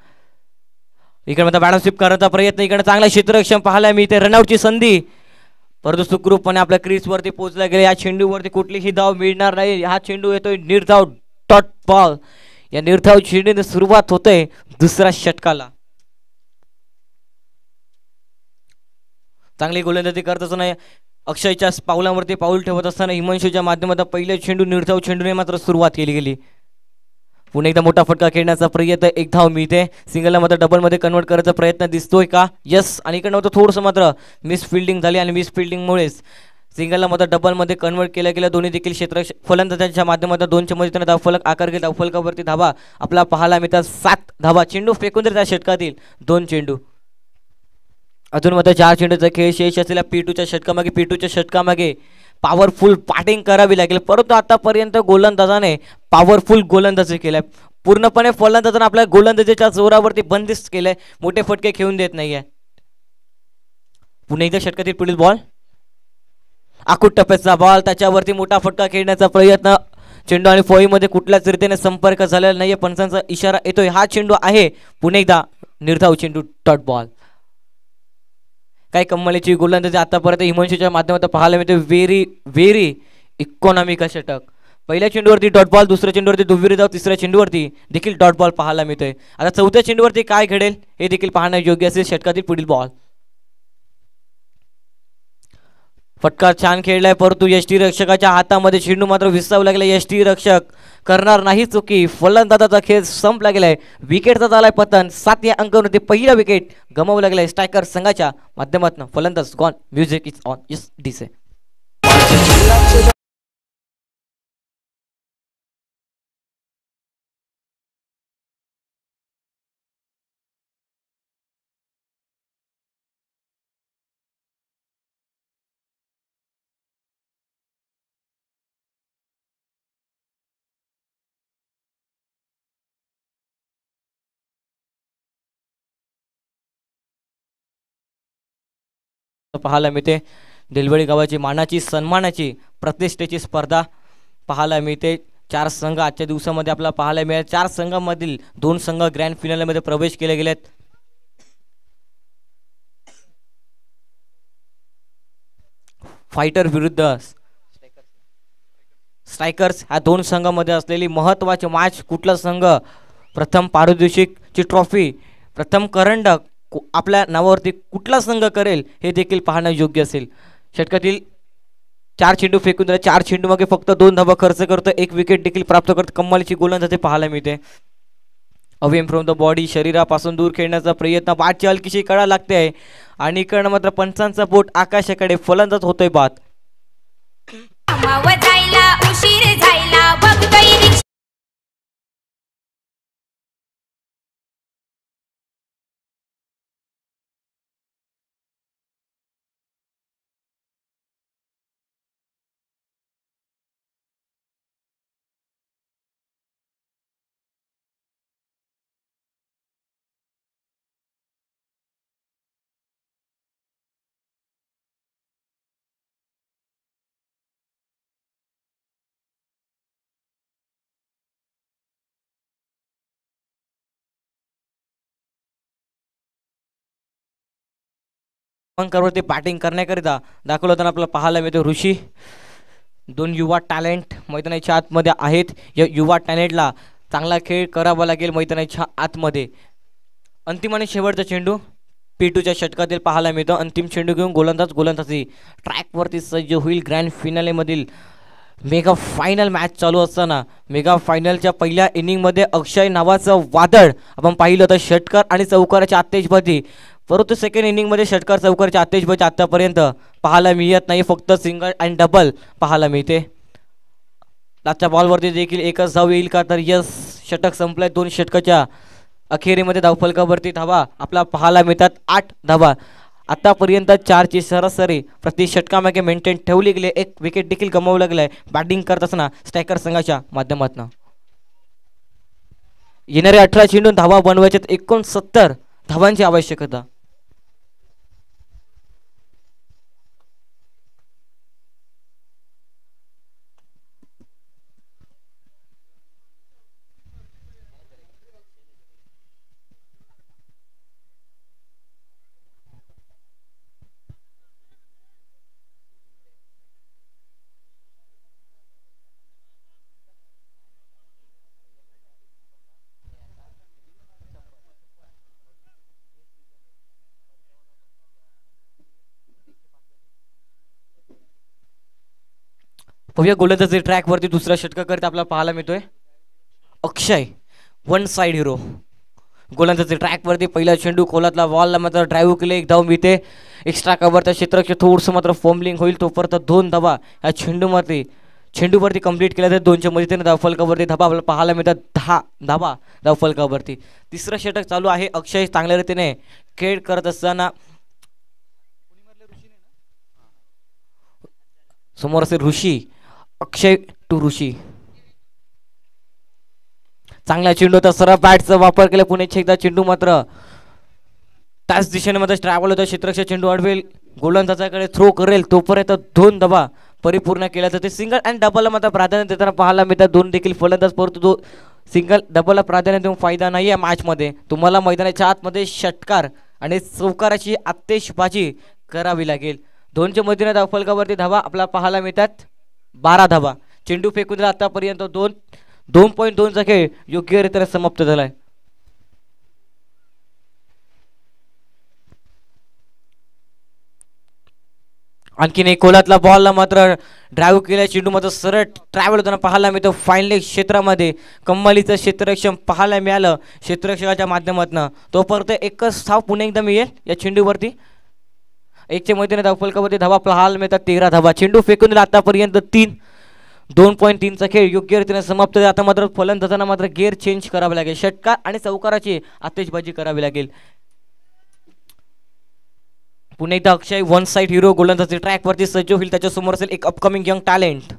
इकडे मात्र बॅटन स्वीप करण्याचा प्रयत्न. इकडे चांगला क्षेत्ररक्षण पाहायला मिळते. रनआउटची संधी परंतु सुखरूपपणे आपल्या क्रीज वरती पोहोचला गेला. या चेंडूवरती कुठलीही धाव मिळणार नाही. हा चेंडू येतोय निर्धाव डॉट बॉल. या निर्धाव चेंडूने सुरुवात होते दुसऱ्या षटकाला. चांगली गोलंदाजी करत असताना अक्षयच्या पावलावरती पाऊल ठेवत असताना हिमांशूच्या माध्यमातून पहिल्या चेंडू निर्धाव चेंडूने मात्र सुरुवात केली गेली. पुन्हा एकदा मोठा फटका खेळण्याचा प्रयत्न, एक धाव मिळते. सिंगलला मात्र डबलमध्ये कन्वर्ट करायचा प्रयत्न दिसतोय का? यस. आणि इकडनं होतं थोडंसं मात्र मिस फिल्डिंग झाली आणि मिस फिल्डिंगमुळेच सिंगलला मात्र डबलमध्ये कन्वर्ट केल्या गेल्या. दोन्ही देखील क्षेत्र फलंदाजांच्या माध्यमातून 2च्या मध्ये त्यांना धावफलक आकार घेत धावफलकावरती धावा आपला पाहायला मिळतात 7 धावा. चेंडू फेकून जर त्या षटकातील 2 चेंडू. अजून मात्र 4 चेंडूचा खेळ शेष असलेल्या P2च्या षटकामागे पॉवरफुल बॅटिंग करावी लागेल. परंतु आतापर्यंत गोलंदाजाने पॉवरफुल गोलंदाजी केलाय. पूर्णपणे फलंदाजाने आपल्या गोलंदाजीच्या जोरावरती बंदिस्त केलंय. मोठे फटके खेळून देत नाहीये. पुन्हा एकदा षटकातील पुढील बॉल, आखूट टप्प्याचा बॉल, त्याच्यावरती मोठा फटका खेळण्याचा प्रयत्न. चेंडू आणि फळीमध्ये कुठल्याच रीतीने संपर्क झालेला नाहीये. पंचांचा इशारा येतोय. हा चेंडू आहे पुन्हा एकदा निर्धाव चेंडू, डॉट बॉल. काय कम्मलीची गोलंदाजी आतापर्यंत हिमांशूच्या माध्यमातून पाहायला मिळते. व्हेरी व्हेरी इकॉनॉमिकल षटक. पहिल्या चेंडूवरती डॉट बॉल, दुसऱ्या चेंडूवरती दुहेरी धाव, तिसऱ्या चेंडूवरती देखील डॉट बॉल पाहायला मिळतोय. आता चौथ्या चेंडूवरती काय घडेल हे देखील पाहणं योग्य असेल. षटकातील पुढील बॉल, फटका छान खेळलाय परंतु यष्टीरक्षकाच्या हातामध्ये चेंडू मात्र विसावला गेला. यष्टीरक्षक करणार नाही चुकी. फलंदाजाचा खेळ संपला गेलाय. विकेटचा झालाय पतन. 7 या अंकावरती पहिला विकेट गमावला गेलाय स्ट्रायकर संघाच्या माध्यमातून. फलंदाज gone, music is on. Yes डीसे. पाहायला मिळते देलवडी गावाची मानाची सन्मानाची प्रतिष्ठेची स्पर्धा पाहायला मिळते. 4 संघ आजच्या दिवसामध्ये आपल्याला पाहायला मिळेल. 4 संघांमधील 2 संघ ग्रँड फिनालेमध्ये प्रवेश केले गेलेत. फायटर विरुद्ध स्ट्रायकर्स ह्या 2 संघांमध्ये असलेली महत्त्वाची मॅच. कुठला संघ प्रथम पारितोषिकची ट्रॉफी, प्रथम करंडक आपल्या नावावरती कुठला संघ करेल हे देखील पाहणं योग्य असेल. षटकातील 4 चेंडू फेकून दिले. 4 चेंडू मागे फक्त 2 धावा खर्च करतो. 1 विकेट देखील प्राप्त करतो. कमालीची गोलंदाजी पाहायला मिळते. अवेम फ्रॉम द बॉडी, शरीरापासून दूर खेळण्याचा प्रयत्न. बाटची हलकीशी कळा लागते आहे आणि इकडनं मात्र पंचांचा बोट आकाशाकडे. फलंदाज होतोय बाद. करवरती बॅटिंग करण्याकरिता दाखवलं होताना आपल्याला पाहायला मिळतो ऋषी. 2 युवा टॅलेंट मैदानाच्या आतमध्ये आहेत. या युवा टॅलेंटला चांगला खेळ करावा लागेल मैदानाच्या आतमध्ये. अंतिम आणि शेवटचा चेंडू P2च्या षटकातील पाहायला मिळतो. अंतिम चेंडू घेऊन गोलंदाजी ट्रॅकवरती सज्ज होईल. ग्रँड फिनालेमधील मेगा फायनल मॅच चालू असताना मेगा फायनलच्या पहिल्या इनिंगमध्ये अक्षय नावाचं वादळ आपण पाहिलं होतं. षटकार आणि चौकाराच्या आतेशबाजी. परंतु सेकंड इनिंगमध्ये षटकार चौकाराच्या आतेशबाजी आतापर्यंत पाहायला मिळत नाही. फक्त सिंगल अँड डबल पाहायला मिळते. लास्टच्या बॉलवरती देखील एकच धाव येईल का? तर यस, षटक संपलंय. 2 षटकाच्या अखेरीमध्ये धावफलकावरती धावा आपला पाहायला मिळतात 8 धावा. आतापर्यंत 4ची सरासरी प्रति षटकामागे मेंटेन ठेवली गेली. 1 विकेट देखील गमावलं गेलंय बॅटिंग करत असताना स्ट्रायकर संघाच्या माध्यमातून. येणारे 18 चेंडून धावा बनवायच्यात. 69 धावांची आवश्यकता. पाहूया गोलंदाजी ट्रॅकवरती दुसरा षटकार करत आपल्याला पाहायला मिळतोय अक्षय वन साइड हिरो. गोलंदाजी ट्रॅकवरती पहिला चेंडू खोलातला बॉलला मात्र ड्राईव्ह केले, एक धाव मिळते. एक्स्ट्रा कव्हरच्या क्षेत्राचे थोडंसं मात्र फॉर्मलिंग होईल तोपर्यंत 2 धावा या चेंडूवरती कंप्लीट केल्या तर 2च्या मदतीने धावफलकावरती धाबा आपल्याला पाहायला मिळतात 10 धाबा धावफलकावरती. तिसरं षटक चालू आहे. अक्षय चांगल्या रीतीने खेळ करत असताना समोर असेल ऋषी. अक्षय टू ऋषी. चांगला चेंडू होता, सरळ बॅटचा वापर केला पुण्याच्या एकदा. चेंडू मात्र त्याच दिशेने मात्र ट्रॅव्हल होता. क्षेत्ररक्षक चेंडू अडवेल, गोलंदाजाकडे थ्रो करेल तोपर्यंत 2 धावा परिपूर्ण केल्या जाते. सिंगल अँड डबलला मात्र प्राधान्य देताना पाहायला मिळतात 2 देखील फलंदाज, परंतु तो सिंगल डबलला प्राधान्य देऊन फायदा नाही आहे मॅचमध्ये. तुम्हाला मैदानाच्या आतमध्ये षटकार आणि चौकाराची आत्तेशबाजी करावी लागेल. 2च्या मदतीने धावफलकावरती धावा आपल्याला पाहायला मिळतात 12 धावा. चेंडू फेकून दिला आतापर्यंत 2.2चा खेळ योग्यरित्या समाप्त झालाय. आणखीन एक कोलातला बॉलला मात्र ड्राईव्ह केल्या, चेंडू मात्र सरळ ट्रॅव्हल होताना पाहायला मिळतो फायनल क्षेत्रामध्ये. कम्मालीचं क्षेत्ररक्षण पाहायला मिळालं क्षेत्ररक्षकाच्या माध्यमातून. तोपर्यंत एकच धाव पुन्हा एकदा मिळेल या चेंडूवरती. 1च्या मदतीने धावफलकावरती धावा पाहायला मिळतात 13 धावा. चेंडू फेकून दिला आतापर्यंत 2.3चा खेळ योग्यरीतीने समाप्त. आता मात्र फलंदाजांना मात्र गेअर चेंज करावे लागेल. षटकार आणि चौकाराची आतिषबाजी करावी लागेल. पुन्हा एकदा अक्षय वन साइड हिरो गोलंदाजी ट्रॅकवरती सज्ज होईल. त्याच्यासमोर असेल एक upcoming young talent.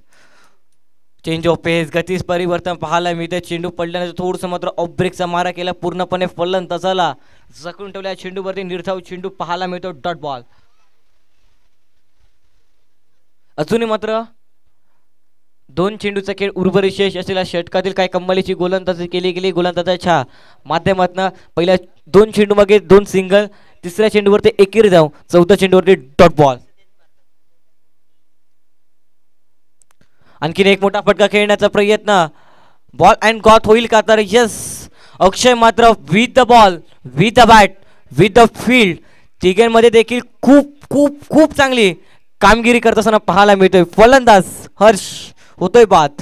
Change of pace, गतीस परिवर्तन पाहायला मिळते. चेंडू पडल्यानंतर थोडंसं मात्र ऑफ ब्रेकचा मारा केला, पूर्णपणे फलंदाजाला जखून ठेवल्या. चेंडूवरती निर्धाव चेंडू पाहायला मिळतो डॉट बॉल. अजूनही मात्र 2 चेंडूचा खेळ उर्वरित शेष असलेल्या षटकातील काही कमालीची गोलंदाजी केली गेली गोलंदाजाच्या माध्यमातून. पहिल्या 2 चेंडू मागे 2 सिंगल, तिसऱ्या चेंडूवरती एकेरी धाव, 4थ्या चेंडूवरती डॉट बॉल. आणखीन एक मोठा फटका खेळण्याचा प्रयत्न, बॉल अँड गॉट होईल का? तर यस, अक्षय मात्र with the ball, with the bat, with the field तिघांमध्ये देखील खूप खूप खूप चांगली कामगिरी करत असताना पाहायला मिळतोय. फलंदाज हर्ष होतोय बाद.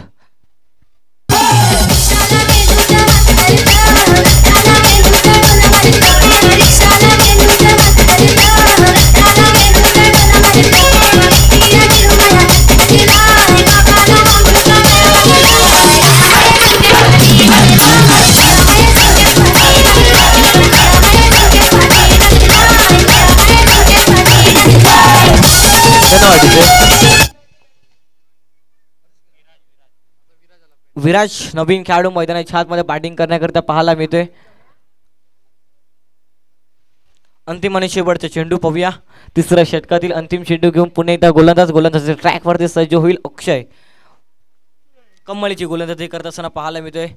विराज नवीन खेळाडू मैदानाच्या आतमध्ये बॅटिंग करण्याकरिता पाहायला मिळतोय. अंतिम आणि शेवटचा चेंडू पाहूया. तिसऱ्या षटकातील अंतिम चेंडू घेऊन पुन्हा एकदा गोलंदाज ट्रॅकवरती सज्ज होईल. अक्षय कम्मलीची गोलंदाजी करत असताना पाहायला मिळतोय.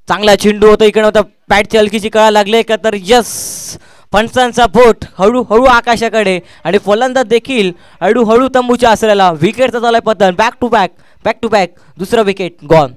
चांगला चेंडू होता, इकडे होता, बॅटची हलकीची कळा लागले का? तर यस, पंचांचा बोट हळूहळू आकाशाकडे आणि फलंदाज देखील हळूहळू तंबूच्या आसऱ्याला. विकेटचा झालाय पतन. बॅक टू बॅक दुसरा विकेट गॉन.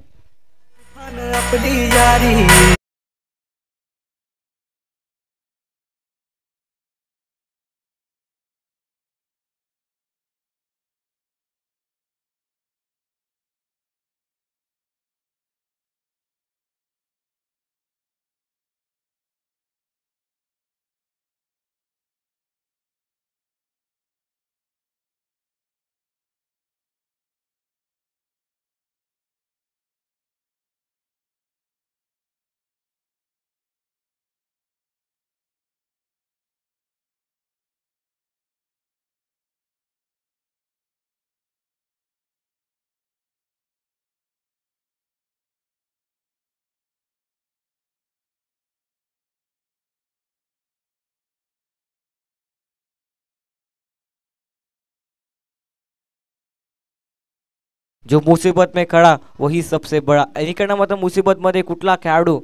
जो मुसीबत में खड़ा वही सबसे बड़ा. इकडनं मात्र मुसीबत मध्ये कुठला खेळाडू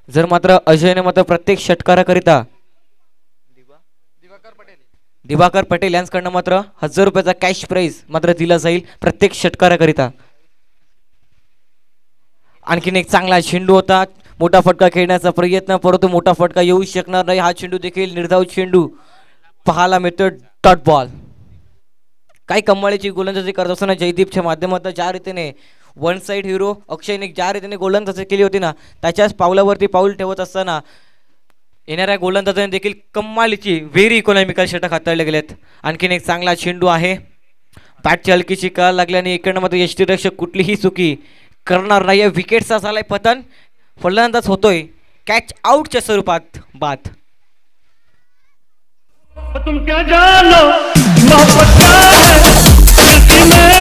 जर मात्र अजयने मात्र प्रत्येक षटकाराकरिता दिवाकर पटेल यांच्याकडनं मात्र 1000 रुपयाचा कॅश प्राइज मात्र दिला जाईल प्रत्येक षटकाराकरिता. आणखीन एक चांगला चेंडू होता, मोठा फटका खेळण्याचा प्रयत्न, परंतु मोठा फटका येऊ शकणार नाही. हा चेंडू देखील निर्धाव चेंडू पाहायला मिळतो, डॉट बॉल. काही कमालीची गोलंदाजी करत असताना जयदीपच्या माध्यमातून ज्या रीतीने वन साइड हिरो अक्षयने ज्या रीतीने गोलंदाजी केली होती ना, त्याच्याच पावलावरती पाऊल ठेवत असताना येणाऱ्या गोलंदाजाने देखील कमालीची व्हेरी इकॉनॉमिकल षटक हाताळले गेलेत. आणखीन एक चांगला चेंडू आहे. बॅटची हलकीची कळ लागल्याने इकडमध्ये यष्टीरक्षक कुठलीही चुकी करणार नाही. विकेटचा झालाय पतन, फलंदाज होतोय कॅच आउटच्या स्वरूपात बाद. तुम क्या जानो मोहब्बत क्या है.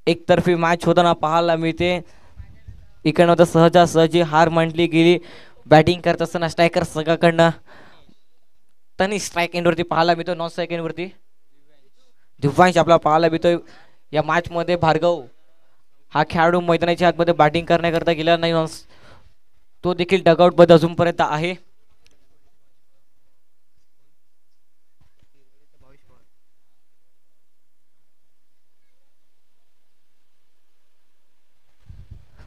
एकतर्फी मॅच होताना पाहायला मिळते. इकडनं तर सहजासहजी हार मांडली गेली. बॅटिंग करत असताना स्ट्रायकर सगळ्याकडनं त्यांनी स्ट्राईक एंडवरती पाहायला मिळतो. नॉन स्ट्राईक एंडवरती दिव्यांश आपला पाहायला मिळतोय. या मॅच मध्ये भार्गव हा खेळाडू मैदानाच्या आतमध्ये बॅटिंग करण्याकरता गेला नाही. तो देखील डगआउट मध्ये अजूनपर्यंत आहे.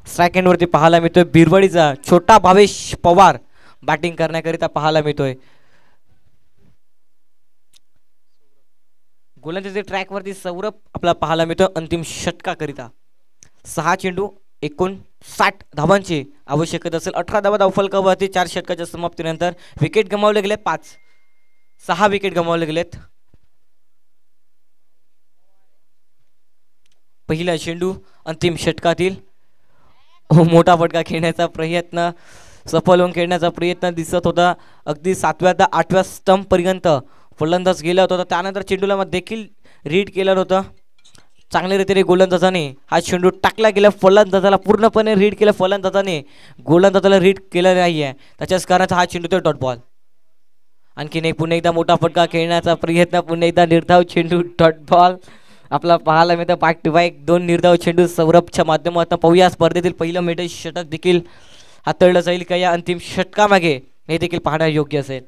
स्ट्राईक एंडवरती पाहायला मिळतोय बिरवडीचा छोटा भावेश पवार बॅटिंग करण्याकरिता पाहायला मिळतोय. गोलंदाजी ट्रॅक वरती सौरभ आपला पाहायला मिळतोय अंतिम षटकाकरिता. 6 चेंडू 59 धावांची आवश्यकता असेल. 18 धावा धावफलकावरती 4 षटकाच्या समाप्तीनंतर विकेट गमावले गेले 6 विकेट गमावले गेलेत. पहिला चेंडू अंतिम षटकातील मोठा फटका खेळण्याचा प्रयत्न सफल होऊन खेळण्याचा प्रयत्न दिसत होता. अगदी 7व्या ते 8व्या स्टंप पर्यंत फलंदाज गेला होता. त्यानंतर चेंडूला देखील रीड केलं होतं. चांगल्या रीतीने गोलंदाजाने हा चेंडू टाकला गेला. फलंदाजाला पूर्णपणे रीड केलं. फलंदाजाने गोलंदाजाला रीड केलं नाही आहे. त्याच्याच कारणाचा हा चेंडू तो डॉट बॉल. आणखीन पुन्हा एकदा मोठा फटका खेळण्याचा प्रयत्न. पुन्हा एकदा निर्धाव चेंडू डॉट बॉल आपला पाहायला मिळतं. बॅक टू बॅक 2 निर्धाव चेंडू सौरभच्या माध्यमातून. पाहूया स्पर्धेतील पहिलं मेडल षटक देखील हाताळलं जाईल का या अंतिम षटकामागे हे देखील पाहणं योग्य असेल.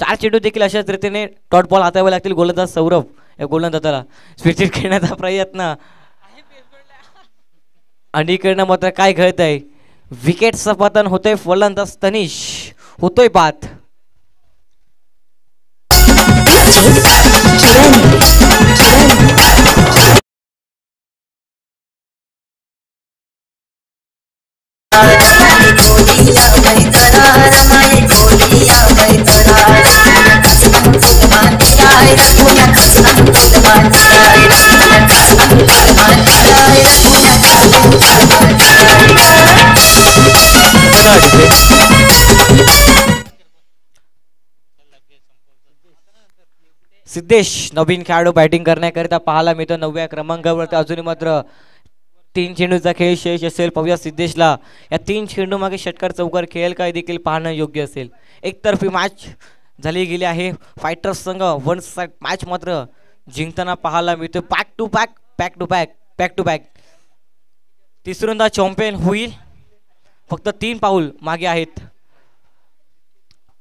4 चेंडू देखील अशाच रीतीने डॉट बॉल हातावे लागतील गोलंदाज सौरभ या गोलंदाजाला. स्विचिंग खेळण्याचा प्रयत्न आणि इकडनं मात्र काय घडत आहे, विकेटचं पतन होतंय. फलंदाज तनिष होतोय बाद. सिद्धेश नवीन खेळाडू बॅटिंग करण्याकरिता पाहायला मिळतो 9व्या क्रमांकावरती. अजूनही मात्र 3 चेंडूचा खेळ शेष असेल. पाहूया सिद्धेशला या 3 चेंडू मागे षटकार चौकार खेळ काय देखील पाहणं योग्य असेल. एकतर्फी मॅच झाली गेली आहे. फायटर्स संघ वन साइड मॅच मात्र जिंकताना पाहायला मिळतो. Back to back back to back back to back तिसऱ्यांदा चॅम्पियन होईल. फक्त 3 पाऊल मागे आहेत.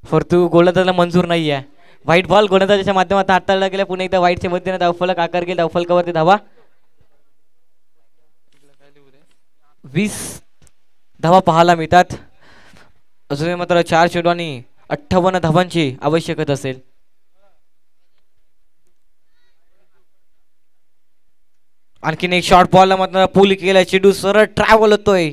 परंतु गोलंदाजाला मंजूर नाही आहे. व्हाईट बॉल गोलंदाजाच्या माध्यमातून हाताळला गेला. पुन्हा एकदा व्हाईटच्या मदतीने धावफलक आकार गेला. धावफलकावरती धावा 20 धावा पाहायला मिळतात. अजूनही मात्र 4 चेंडू आणि 58 धावांची आवश्यकता असेल. आणखीन एक शॉर्ट बॉलला मात्र पूल केला. चेंडू सरळ ट्रॅव्हल होतोय.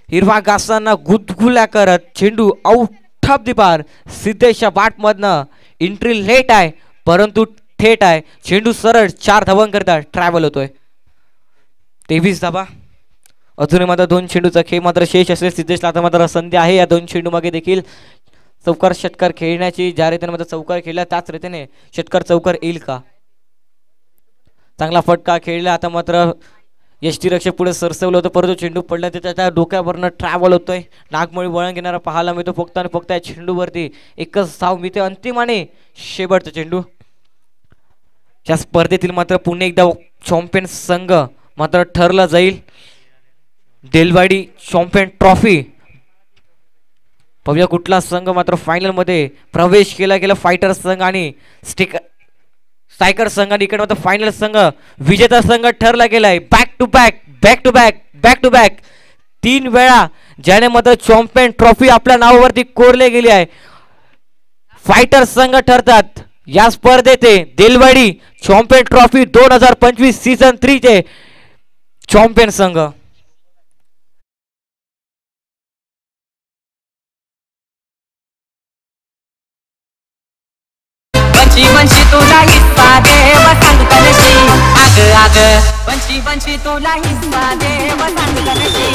हिरवा घासांना गुदगुल्या करत चेंडू आउट ऑफ द बार. सिद्धेशच्या बॅट मधनं एंट्री लेट आहे परंतु थेट आहे. चेंडू सरळ 4 धावांकरता ट्रॅव्हल होतोय. 23 धावा. अजूनही मात्र 2 चेंडूचा खेळ मात्र शेष असेल. सिद्धेशला आता मात्र संधी आहे या 2 चेंडू मागे देखील चौकार षटकार खेळण्याची. ज्या रीतीने मात्र चौकार खेळला त्याच रीतीने षटकार चौकार येईल का. चांगला फटका खेळला. आता मात्र यष्टीरक्षक पुढे सरसवलं होतं परंतु चेंडू पडला ते त्याच्या डोक्यावरनं ट्रॅव्हल होतोय. नागमोळी वळण घेणारा पाहायला मिळतो. फक्त आणि फक्त या चेंडूवरती एकच धाव मिळते. अंतिम आणि शेवटचा चेंडू. या स्पर्धेतील मात्र पुन्हा एकदा चॅम्पियन संघ मात्र ठरला जाईल. देलवाडी चॅम्पियन ट्रॉफी. पाहूया कुठला संघ मात्र फायनल मध्ये प्रवेश केला गेला. फायटर्स संघ आणि स्ट्रायकर संघ. आणि इकडे मात्र फायनल संघ विजेता संघ ठरला गेलाय. Back to back back to back back to back 3 वेळा ज्याने मात्र चॅम्पियन ट्रॉफी आपल्या नावावरती कोरले गेली आहे. फायटर संघ ठरतात या स्पर्धेचे देलवाडी चॅम्पियन ट्रॉफी 2025 सीझन 3 चे चॅम्पियन संघ. बंशी तुला हिस्सा देव सांगतनशी आग आग बंशी तुला हिस्सा देव सांगतनशी